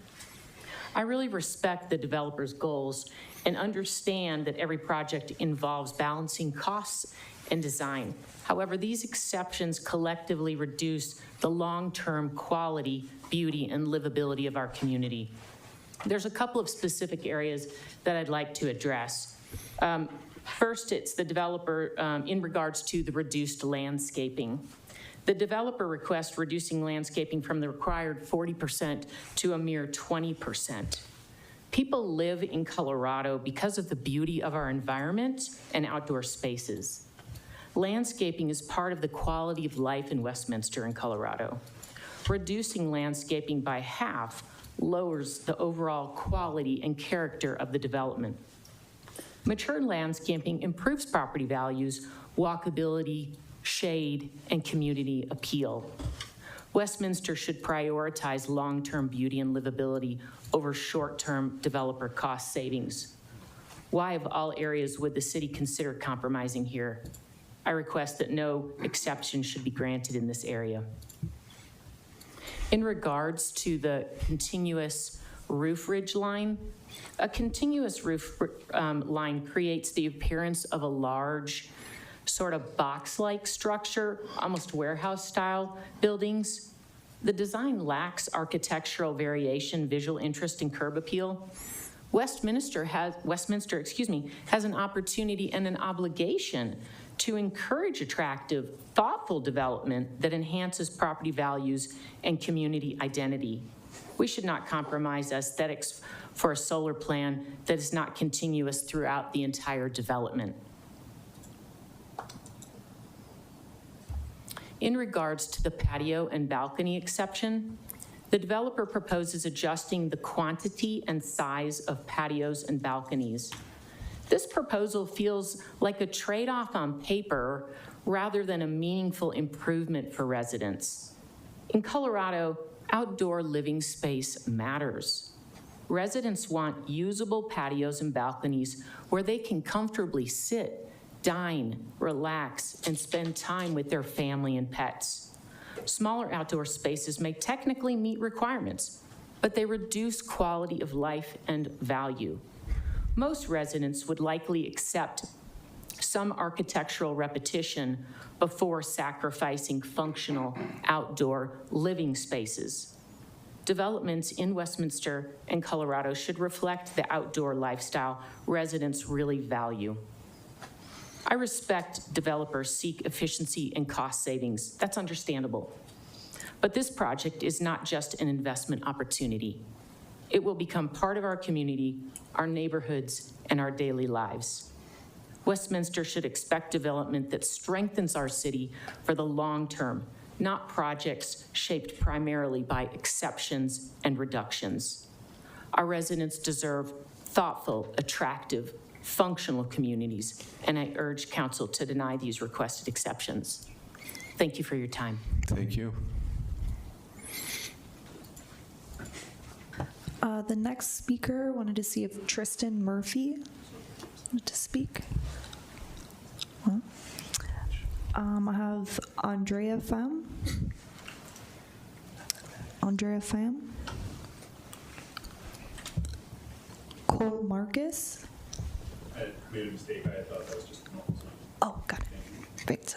I really respect the developer's goals and understand that every project involves balancing costs and design. However, these exceptions collectively reduce the long-term quality, beauty, and livability of our community. There's a couple of specific areas that I'd like to address. First, it's the developer in regards to the reduced landscaping. The developer requests reducing landscaping from the required 40% to a mere 20%. People live in Colorado because of the beauty of our environment and outdoor spaces. Landscaping is part of the quality of life in Westminster and Colorado. Reducing landscaping by half lowers the overall quality and character of the development. Mature landscaping improves property values, walkability, shade, and community appeal. Westminster should prioritize long-term beauty and livability over short-term developer cost savings. Why of all areas would the city consider compromising here? I request that no exception should be granted in this area. In regards to the continuous roof ridge line, a continuous roof line creates the appearance of a large, sort of box-like structure, almost warehouse-style buildings. The design lacks architectural variation, visual interest, and curb appeal. Westminster has an opportunity and an obligation to encourage attractive, thoughtful development that enhances property values and community identity. We should not compromise aesthetics for a solar plan that is not continuous throughout the entire development. In regards to the patio and balcony exception, the developer proposes adjusting the quantity and size of patios and balconies. This proposal feels like a trade-off on paper rather than a meaningful improvement for residents. In Colorado, outdoor living space matters. Residents want usable patios and balconies where they can comfortably sit dine, relax, and spend time with their family and pets. Smaller outdoor spaces may technically meet requirements, but they reduce quality of life and value. Most residents would likely accept some architectural repetition before sacrificing functional outdoor living spaces. Developments in Westminster and Colorado should reflect the outdoor lifestyle residents really value. I respect developers seek efficiency and cost savings. That's understandable. But this project is not just an investment opportunity. It will become part of our community, our neighborhoods, and our daily lives. Westminster should expect development that strengthens our city for the long term, not projects shaped primarily by exceptions and reductions. Our residents deserve thoughtful, attractive, functional communities, and I urge council to deny these requested exceptions. Thank you for your time. Thank you. The next speaker, wanted to see if Tristan Murphy wanted to speak. Well, I have Andrea Pham. Cole Marcus. I made a mistake. I thought that was just a normal sign. Oh, got it. Great.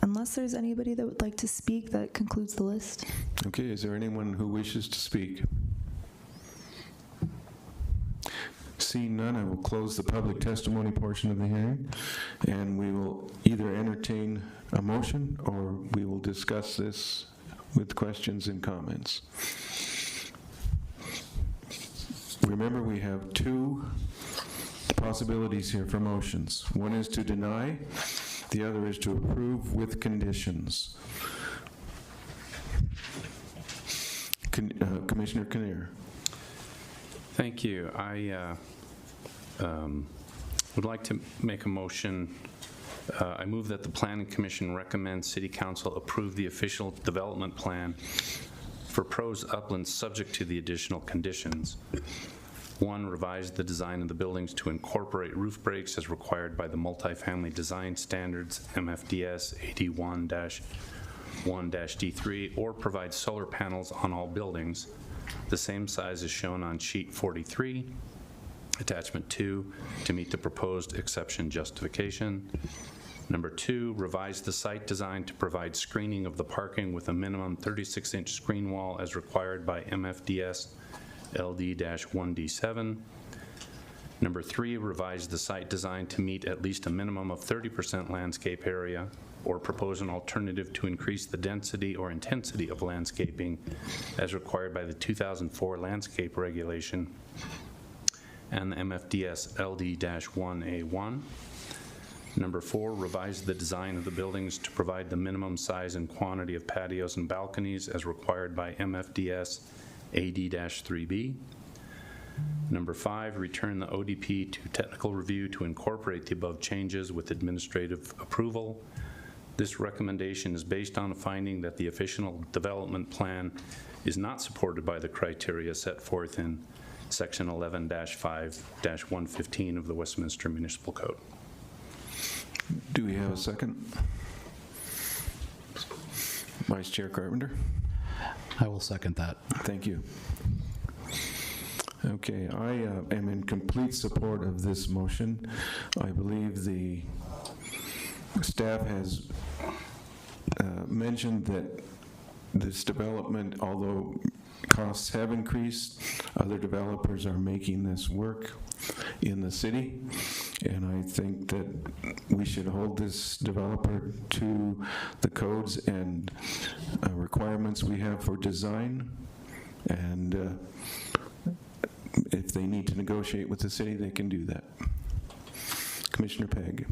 Unless there's anybody that would like to speak, that concludes the list. Okay, is there anyone who wishes to speak? Seeing none, I will close the public testimony portion of the hearing, and we will either entertain a motion or we will discuss this with questions and comments. Remember, we have two possibilities here for motions. One is to deny, the other is to approve with conditions. Commissioner Kinnear. Thank you. I would like to make a motion. I move that the Planning Commission recommends City Council approve the official development plan for Pros Uplands subject to the additional conditions. 1, revise the design of the buildings to incorporate roof breaks as required by the multifamily design standards, MFDS 81-1-D3, or provide solar panels on all buildings, the same size as shown on sheet 43, attachment 2, to meet the proposed exception justification. Number 2, revise the site design to provide screening of the parking with a minimum 36-inch screen wall as required by MFDS LD-1D7. Number 3, revise the site design to meet at least a minimum of 30% landscape area, or propose an alternative to increase the density or intensity of landscaping as required by the 2004 landscape regulation and the MFDS LD-1A1. Number 4, revise the design of the buildings to provide the minimum size and quantity of patios and balconies as required by MFDS AD-3B. Number 5, return the ODP to technical review to incorporate the above changes with administrative approval. This recommendation is based on a finding that the official development plan is not supported by the criteria set forth in Section 11-5-115 of the Westminster Municipal Code. Do we have a second? Vice Chair Carpenter? I will second that. Thank you. Okay, I am in complete support of this motion. I believe the staff has mentioned that this development, although costs have increased, other developers are making this work in the city, and I think that we should hold this developer to the codes and requirements we have for design, and if they need to negotiate with the city, they can do that. Commissioner Pegg.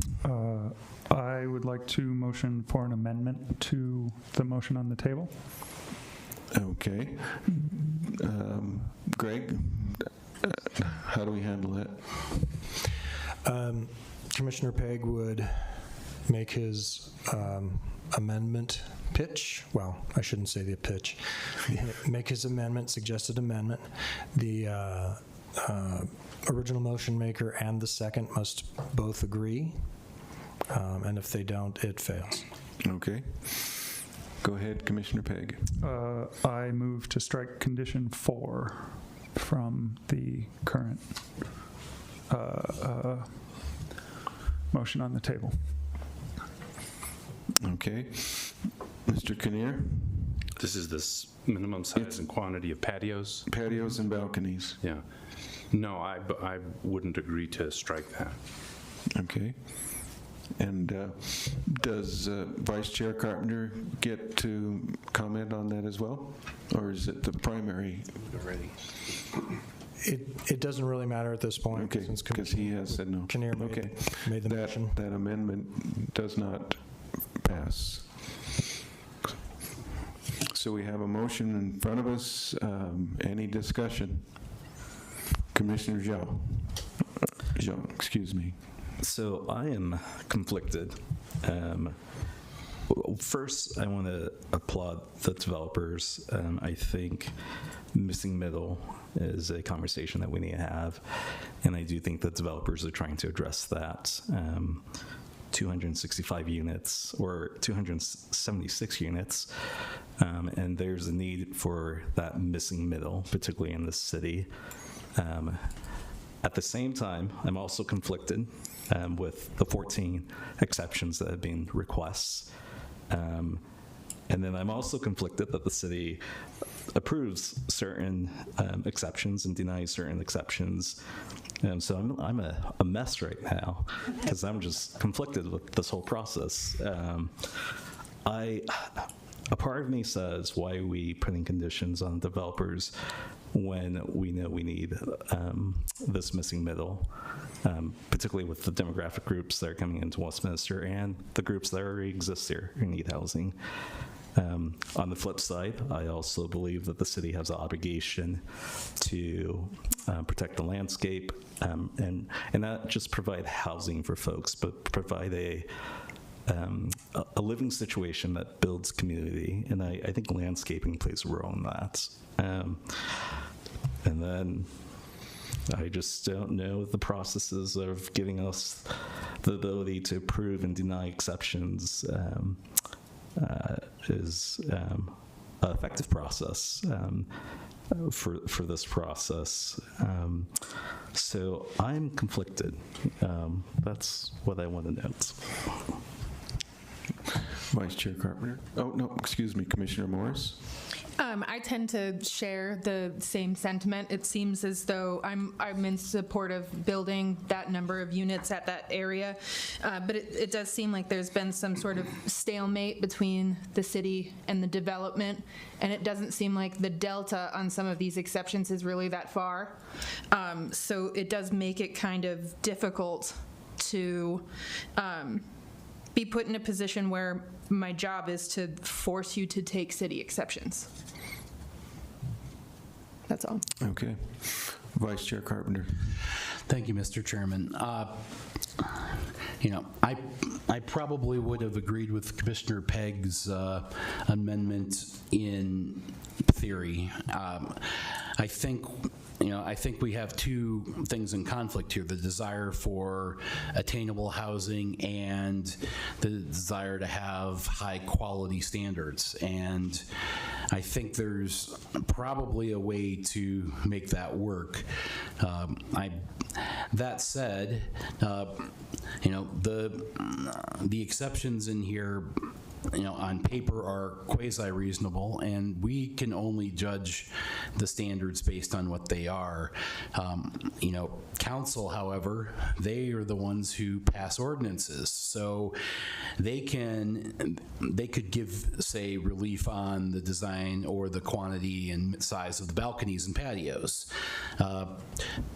I would like to motion for an amendment to the motion on the table. Okay. Greg, how do we handle that? Commissioner Pegg would make his amendment pitch. Well, I shouldn't say the pitch. Make his amendment, suggested amendment. The original motion maker and the second must both agree, and if they don't, it fails. Okay. Go ahead, Commissioner Pegg. I move to strike condition 4 from the current motion on the table. Okay. Mr. Kinnear? This is this minimum size and quantity of patios? Patios and balconies. Yeah. No, I wouldn't agree to strike that. Okay. And does Vice Chair Carpenter get to comment on that as well? Or is it the primary already? It doesn't really matter at this point. Okay, because he has said no. Kinnear made the motion. That amendment does not pass. So we have a motion in front of us. Any discussion? Commissioner Jean, excuse me. So I am conflicted. First, I want to applaud the developers. I think missing middle is a conversation that we need to have, and I do think the developers are trying to address that. 265 units or 276 units, and there's a need for that missing middle, particularly in this city. At the same time, I'm also conflicted with the 14 exceptions that have been requests. And then I'm also conflicted that the city approves certain exceptions and denies certain exceptions. So I'm a mess right now because I'm just conflicted with this whole process. A part of me says, why are we putting conditions on developers when we know we need this missing middle, particularly with the demographic groups that are coming into Westminster and the groups that already exist here who need housing. On the flip side, I also believe that the city has an obligation to protect the landscape and not just provide housing for folks, but provide a living situation that builds community, and I think landscaping plays a role in that. And then I just don't know the processes of giving us the ability to approve and deny exceptions is an effective process for this process. So I'm conflicted. That's what I want to note. Vice Chair Carpenter. Oh, no, excuse me, Commissioner Morris. I tend to share the same sentiment. It seems as though I'm in support of building that number of units at that area, but it does seem like there's been some sort of stalemate between the city and the development, and it doesn't seem like the delta on some of these exceptions is really that far. So it does make it kind of difficult to be put in a position where my job is to force you to take city exceptions. That's all. Okay. Vice Chair Carpenter. Thank you, Mr. Chairman. I probably would have agreed with Commissioner Pegg's amendment in theory. I think we have two things in conflict here: the desire for attainable housing and the desire to have high quality standards. And I think there's probably a way to make that work. That said, the exceptions in here, on paper are quasi-reasonable, and we can only judge the standards based on what they are. Council, however, they are the ones who pass ordinances, so they could give, say, relief on the design or the quantity and size of the balconies and patios.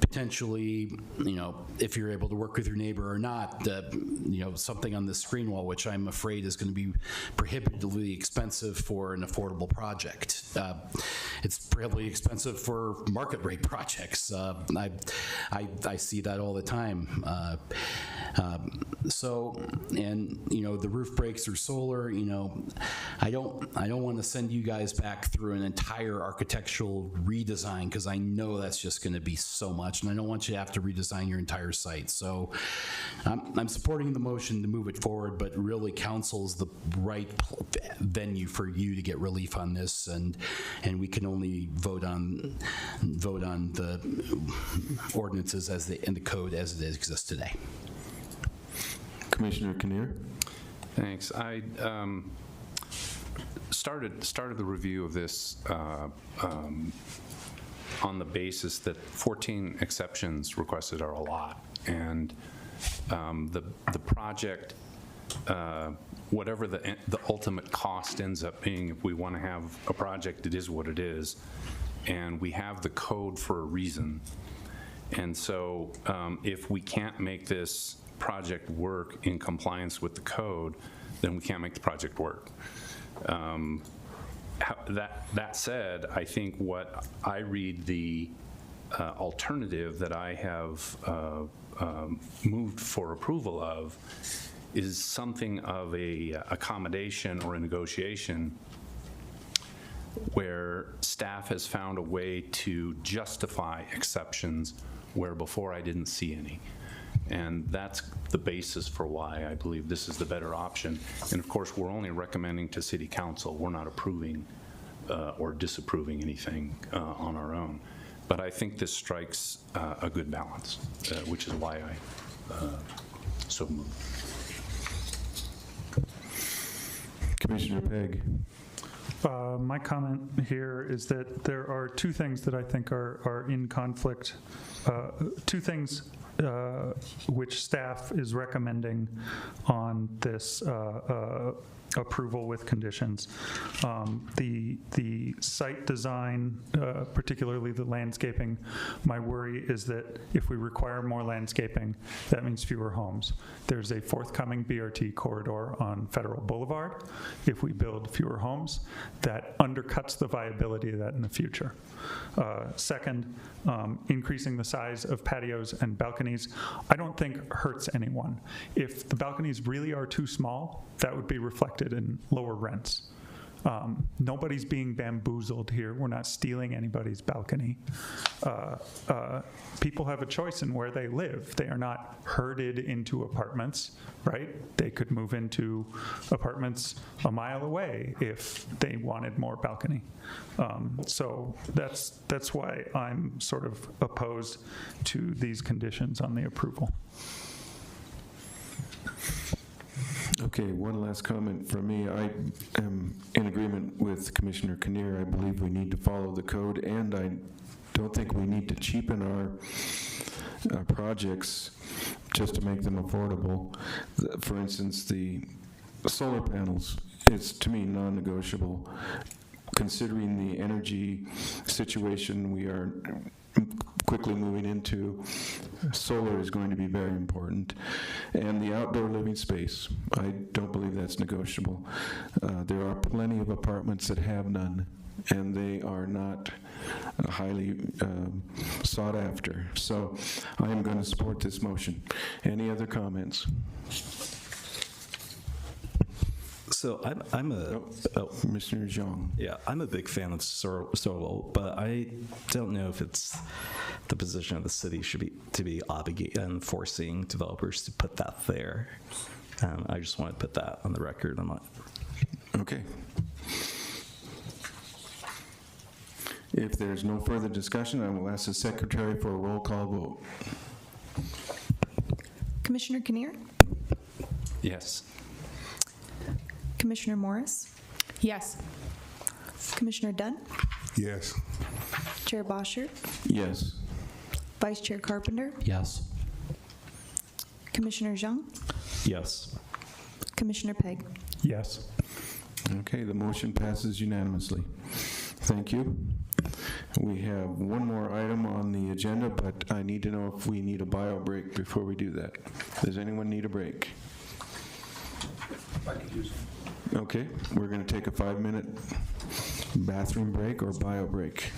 Potentially, if you're able to work with your neighbor or not, something on the screen wall, which I'm afraid is going to be prohibitively expensive for an affordable project. It's prohibitively expensive for market rate projects. I see that all the time. And the roof breaks or solar. I don't want to send you guys back through an entire architectural redesign, because I know that's just going to be so much, and I don't want you to have to redesign your entire site. So I'm supporting the motion to move it forward, but really council's the right venue for you to get relief on this, and we can only vote on the ordinances and the code as it exists today. Commissioner Kinnear. Thanks. I started the review of this on the basis that 14 exceptions requested are a lot, and the project, whatever the ultimate cost ends up being, if we want to have a project, it is what it is, and we have the code for a reason. And so if we can't make this project work in compliance with the code, then we can't make the project work. That said, I think what I read the alternative that I have moved for approval of is something of a accommodation or a negotiation where staff has found a way to justify exceptions where before I didn't see any. And that's the basis for why I believe this is the better option. And of course, we're only recommending to City Council. We're not approving or disapproving anything on our own. But I think this strikes a good balance, which is why I so moved. Commissioner Pegg. My comment here is that there are two things that I think are in conflict. Two things which staff is recommending on this approval with conditions. The site design, particularly the landscaping, my worry is that if we require more landscaping, that means fewer homes. There's a forthcoming BRT corridor on Federal Boulevard. If we build fewer homes, that undercuts the viability of that in the future. Second, increasing the size of patios and balconies, I don't think hurts anyone. If the balconies really are too small, that would be reflected in lower rents. Nobody's being bamboozled here. We're not stealing anybody's balcony. People have a choice in where they live. They are not herded into apartments, right? They could move into apartments a mile away if they wanted more balcony. So that's why I'm sort of opposed to these conditions on the approval. Okay, one last comment from me. I am in agreement with Commissioner Kinnear. I believe we need to follow the code, and I don't think we need to cheapen our projects just to make them affordable. For instance, the solar panels is, to me, non-negotiable. Considering the energy situation we are quickly moving into, solar is going to be very important. And the outdoor living space, I don't believe that's negotiable. There are plenty of apartments that have none, and they are not highly sought after. So I am going to support this motion. Any other comments? So I'm a Mr. Zhang. Yeah, I'm a big fan of solar, but I don't know if it's the position of the city to be obligated and forcing developers to put that there. I just want to put that on the record. I'm not. Okay. If there's no further discussion, I will ask the secretary for a roll call vote. Commissioner Kinnear? Yes. Commissioner Morris? Yes. Commissioner Dunn? Yes. Chair Boschert? Yes. Vice Chair Carpenter? Yes. Commissioner Zhang? Yes. Commissioner Pegg? Yes. Okay, the motion passes unanimously. Thank you. We have one more item on the agenda, but I need to know if we need a bio break before we do that. Does anyone need a break? I could use Okay, we're going to take a 5-minute bathroom break or bio break.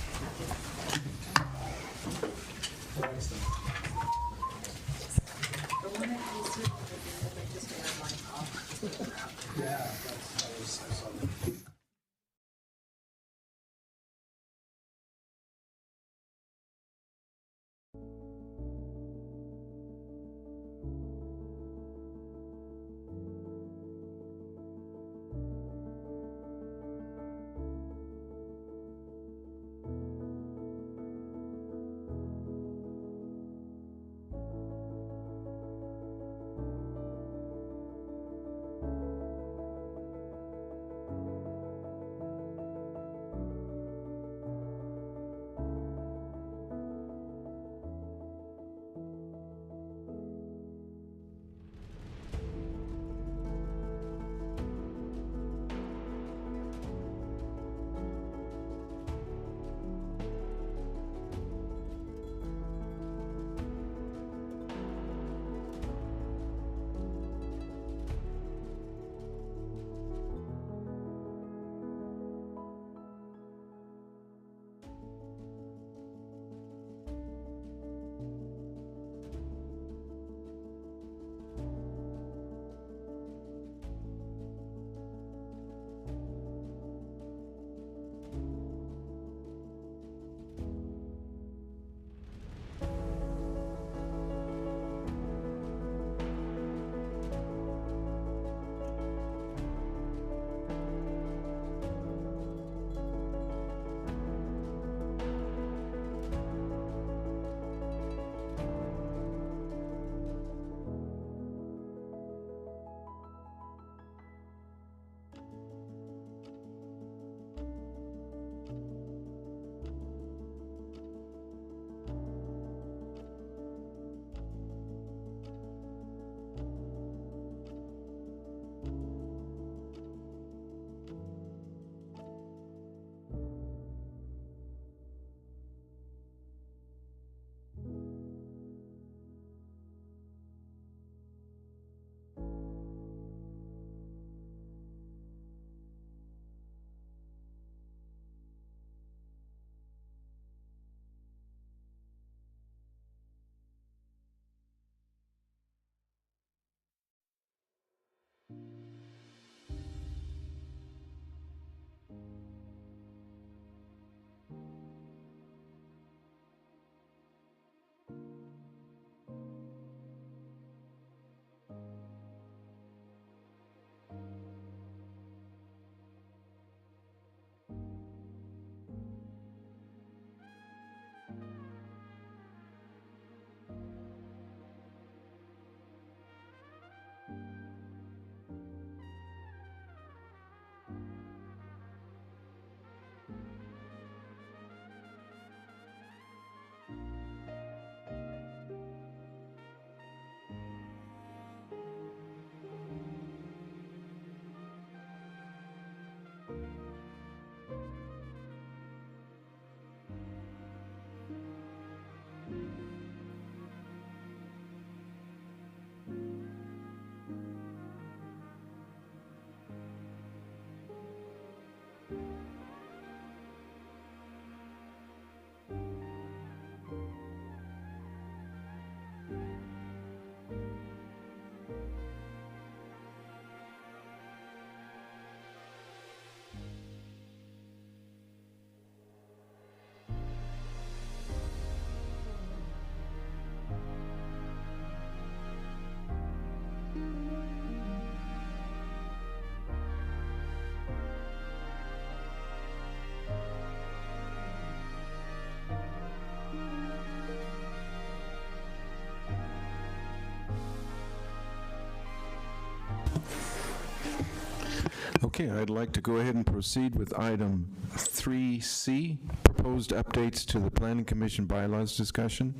Okay, I'd like to go ahead and proceed with item 3C, proposed updates to the Planning Commission bylaws discussion.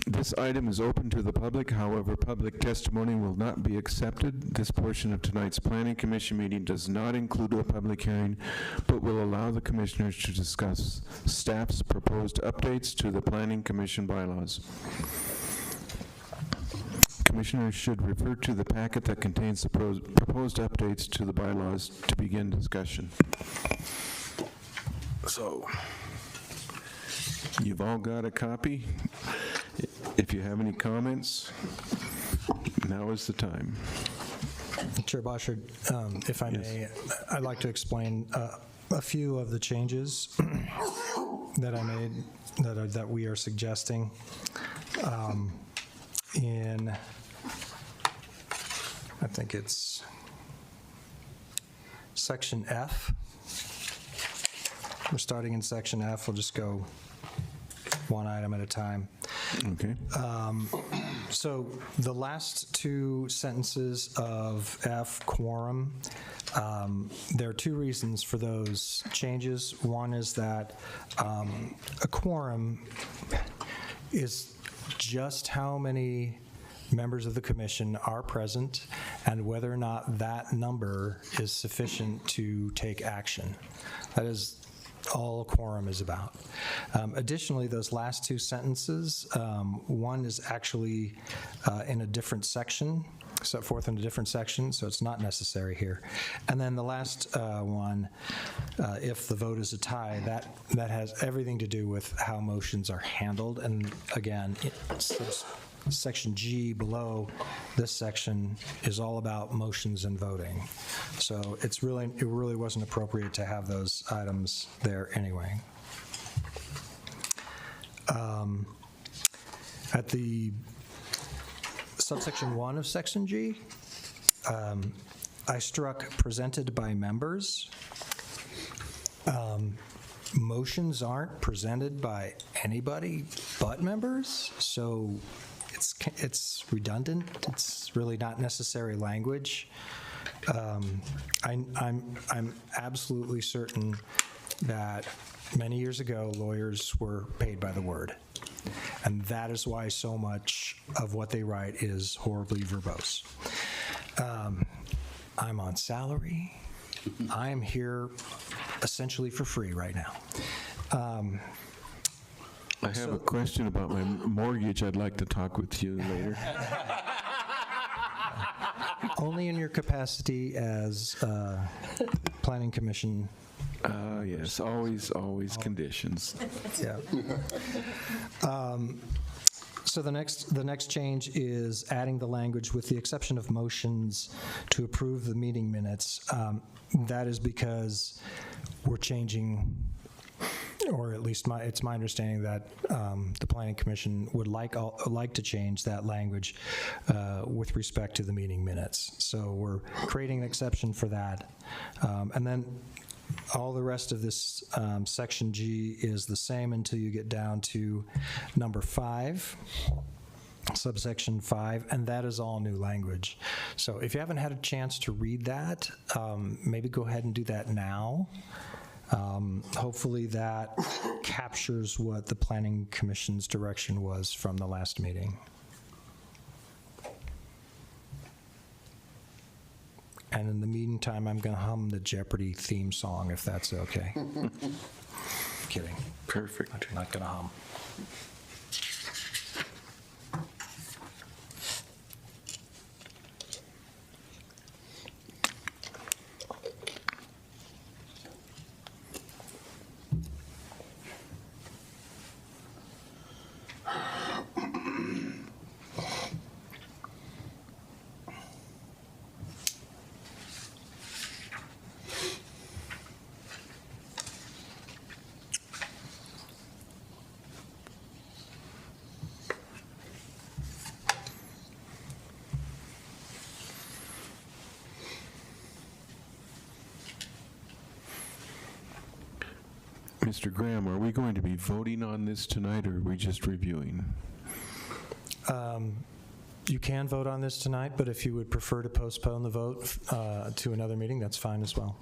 This item is open to the public, however, public testimony will not be accepted. This portion of tonight's Planning Commission meeting does not include a public hearing, but will allow the commissioners to discuss staff's proposed updates to the Planning Commission bylaws. Commissioners should refer to the packet that contains the proposed updates to the bylaws to begin discussion. So, you've all got a copy. If you have any comments, now is the time. Chair Boschard, if I may, I'd like to explain a few of the changes that I made, that we are suggesting in, I think it's section F. We're starting in section F. We'll just go one item at a time. Okay. So the last two sentences of F, quorum, there are two reasons for those changes. One is that a quorum is just how many members of the commission are present and whether or not that number is sufficient to take action. That is all a quorum is about. Additionally, those last two sentences, one is actually in a different section, set forth in a different section, so it's not necessary here. And then the last one, if the vote is a tie, that has everything to do with how motions are handled. And again, section G below this section is all about motions and voting. So it really wasn't appropriate to have those items there anyway. At the subsection 1 of section G, I struck presented by members. Motions aren't presented by anybody but members, so it's redundant. It's really not necessary language. I'm absolutely certain that many years ago lawyers were paid by the word, and that is why so much of what they write is horribly verbose. I'm on salary. I am here essentially for free right now. I have a question about my mortgage. I'd like to talk with you later. Only in your capacity as Planning Commission. Yes, always conditions. Yeah. So the next change is adding the language with the exception of motions to approve the meeting minutes. That is because we're changing, or at least it's my understanding that the Planning Commission would like to change that language with respect to the meeting minutes. So we're creating an exception for that. And then all the rest of this section G is the same until you get down to number 5. Subsection 5, and that is all new language. So if you haven't had a chance to read that, maybe go ahead and do that now. Hopefully that captures what the Planning Commission's direction was from the last meeting. And in the meantime, I'm going to hum the Jeopardy theme song, if that's okay. Kidding. Perfect. I'm not going to hum. Mr. Graham, are we going to be voting on this tonight, or are we just reviewing? You can vote on this tonight, but if you would prefer to postpone the vote to another meeting, that's fine as well.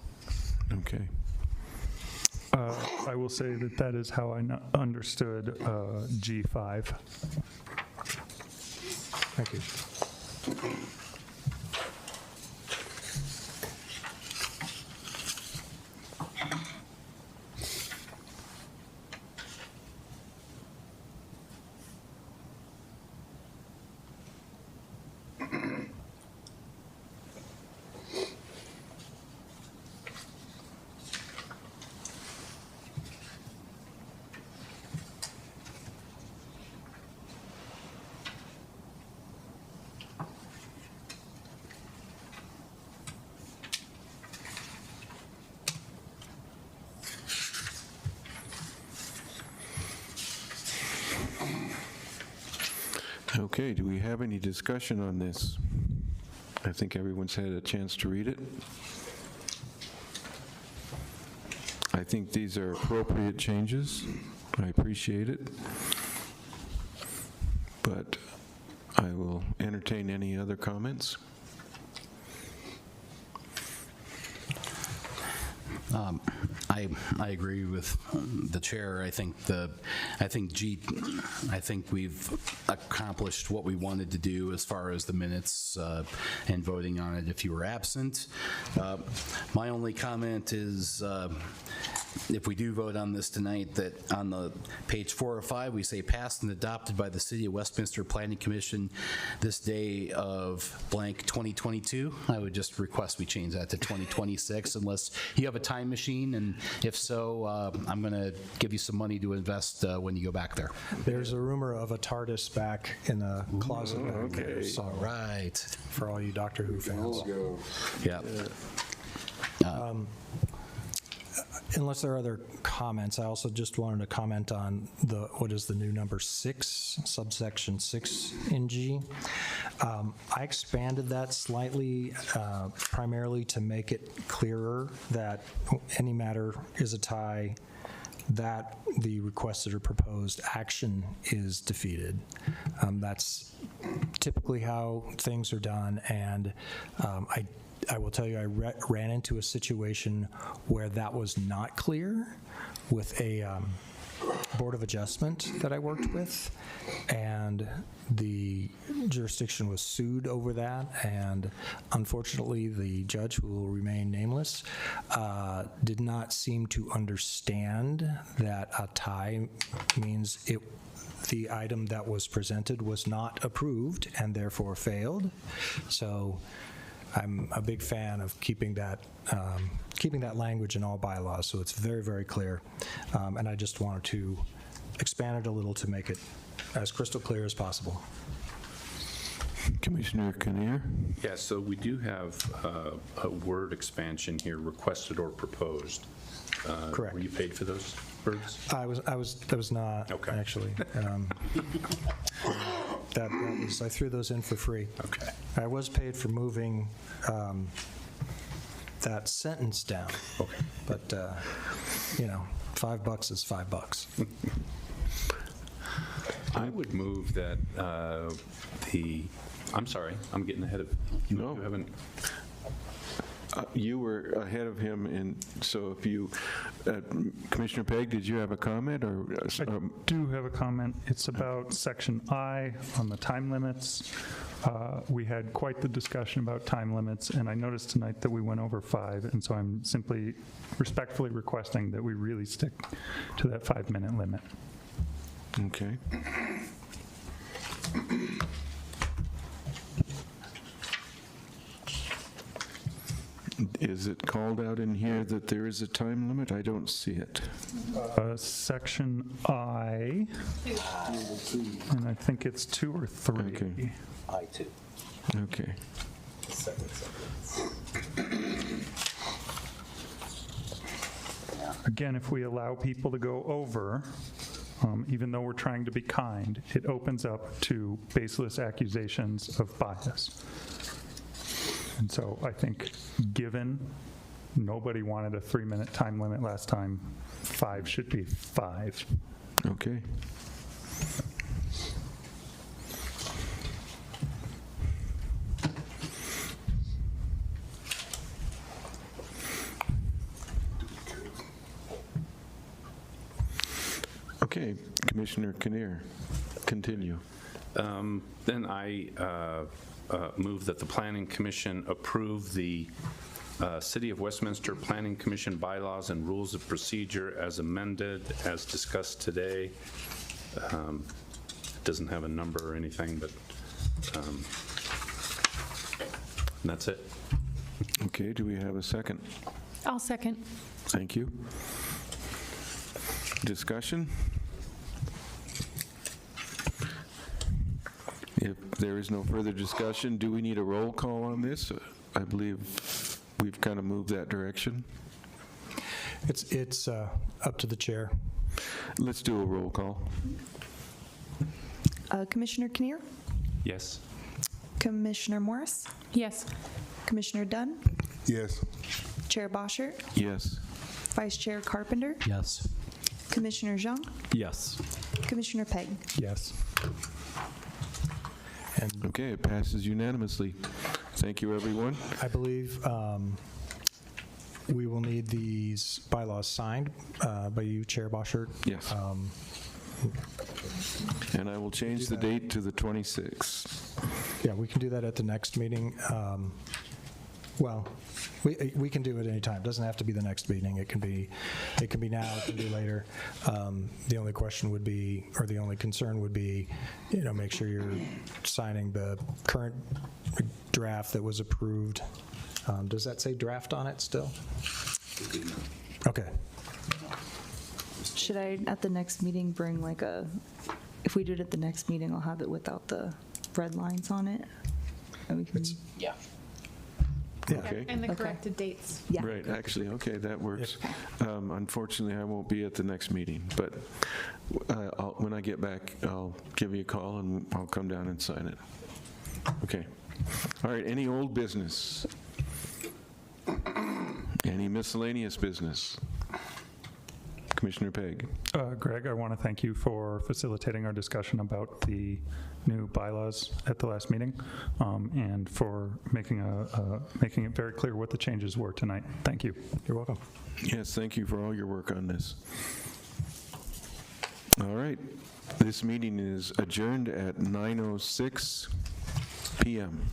Okay. I will say that is how I understood G5. Thank you. Okay, do we have any discussion on this? I think everyone's had a chance to read it. I think these are appropriate changes. I appreciate it. But I will entertain any other comments. I agree with the chair. I think we've accomplished what we wanted to do as far as the minutes and voting on it if you were absent. My only comment is if we do vote on this tonight, that on the page 4 or 5, we say passed and adopted by the City of Westminster Planning Commission this day of blank 2022. I would just request we change that to 2026 unless you have a time machine, and if so, I'm going to give you some money to invest when you go back there. There's a rumor of a TARDIS back in a closet. Okay. All right. For all you Doctor Who fans. Yeah. Unless there are other comments, I also just wanted to comment on what is the new number 6, subsection 6 in G. I expanded that slightly, primarily to make it clearer that any matter is a tie, that the requested or proposed action is defeated. That's typically how things are done, and I will tell you, I ran into a situation where that was not clear with a Board of Adjustment that I worked with, and the jurisdiction was sued over that, and unfortunately the judge, who will remain nameless, did not seem to understand that a tie means the item that was presented was not approved and therefore failed. So I'm a big fan of keeping that language in all bylaws, so it's very, very clear. And I just wanted to expand it a little to make it as crystal clear as possible. Commissioner Kinnear? Yeah, so we do have a word expansion here, requested or proposed. Correct. Were you paid for those words? I was not, actually. That was, I threw those in for free. Okay. I was paid for moving that sentence down. Okay. But, $5 is $5. I would move that I'm sorry, I'm getting ahead of you. No. You haven't. You were ahead of him, and so if you, Commissioner Pegg, did you have a comment? Or I do have a comment. It's about section I on the time limits. We had quite the discussion about time limits, and I noticed tonight that we went over 5, and so I'm simply respectfully requesting that we really stick to that 5-minute limit. Okay. Is it called out in here that there is a time limit? I don't see it. Section I, and I think it's 2 or 3. Okay. I2. Okay. Again, if we allow people to go over, even though we're trying to be kind, it opens up to baseless accusations of bias. And so I think, given nobody wanted a 3-minute time limit last time, 5 should be 5. Okay. Okay, Commissioner Kinnear, continue. Then I move that the Planning Commission approve the City of Westminster Planning Commission bylaws and rules of procedure as amended, as discussed today. It doesn't have a number or anything, but that's it. Okay, do we have a second? I'll second. Thank you. Discussion? If there is no further discussion, do we need a roll call on this? I believe we've kind of moved that direction. It's up to the chair. Let's do a roll call. Commissioner Kinnear? Yes. Commissioner Morris? Yes. Commissioner Dunn? Yes. Chair Boschert? Yes. Vice Chair Carpenter? Yes. Commissioner Zhang? Yes. Commissioner Pegg? Yes. Okay, it passes unanimously. Thank you, everyone. I believe we will need these bylaws signed by you, Chair Boschert. Yes. And I will change the date to the 26th. Yeah, we can do that at the next meeting. Well, we can do it anytime. It doesn't have to be the next meeting. It can be now, it can be later. The only question would be, or the only concern would be, make sure you're signing the current draft that was approved. Does that say draft on it still? Okay. Should I, at the next meeting, bring like if we do it at the next meeting, I'll have it without the red lines on it? And we can. Yeah. Okay. And the corrected dates. Yeah. Right, actually, okay, that works. Unfortunately, I won't be at the next meeting, but when I get back, I'll give you a call and I'll come down and sign it. Okay. All right, any old business? Any miscellaneous business? Commissioner Pegg. Greg, I want to thank you for facilitating our discussion about the new bylaws at the last meeting, and for making it very clear what the changes were tonight. Thank you. You're welcome. Yes, thank you for all your work on this. All right, this meeting is adjourned at 9:06 p.m.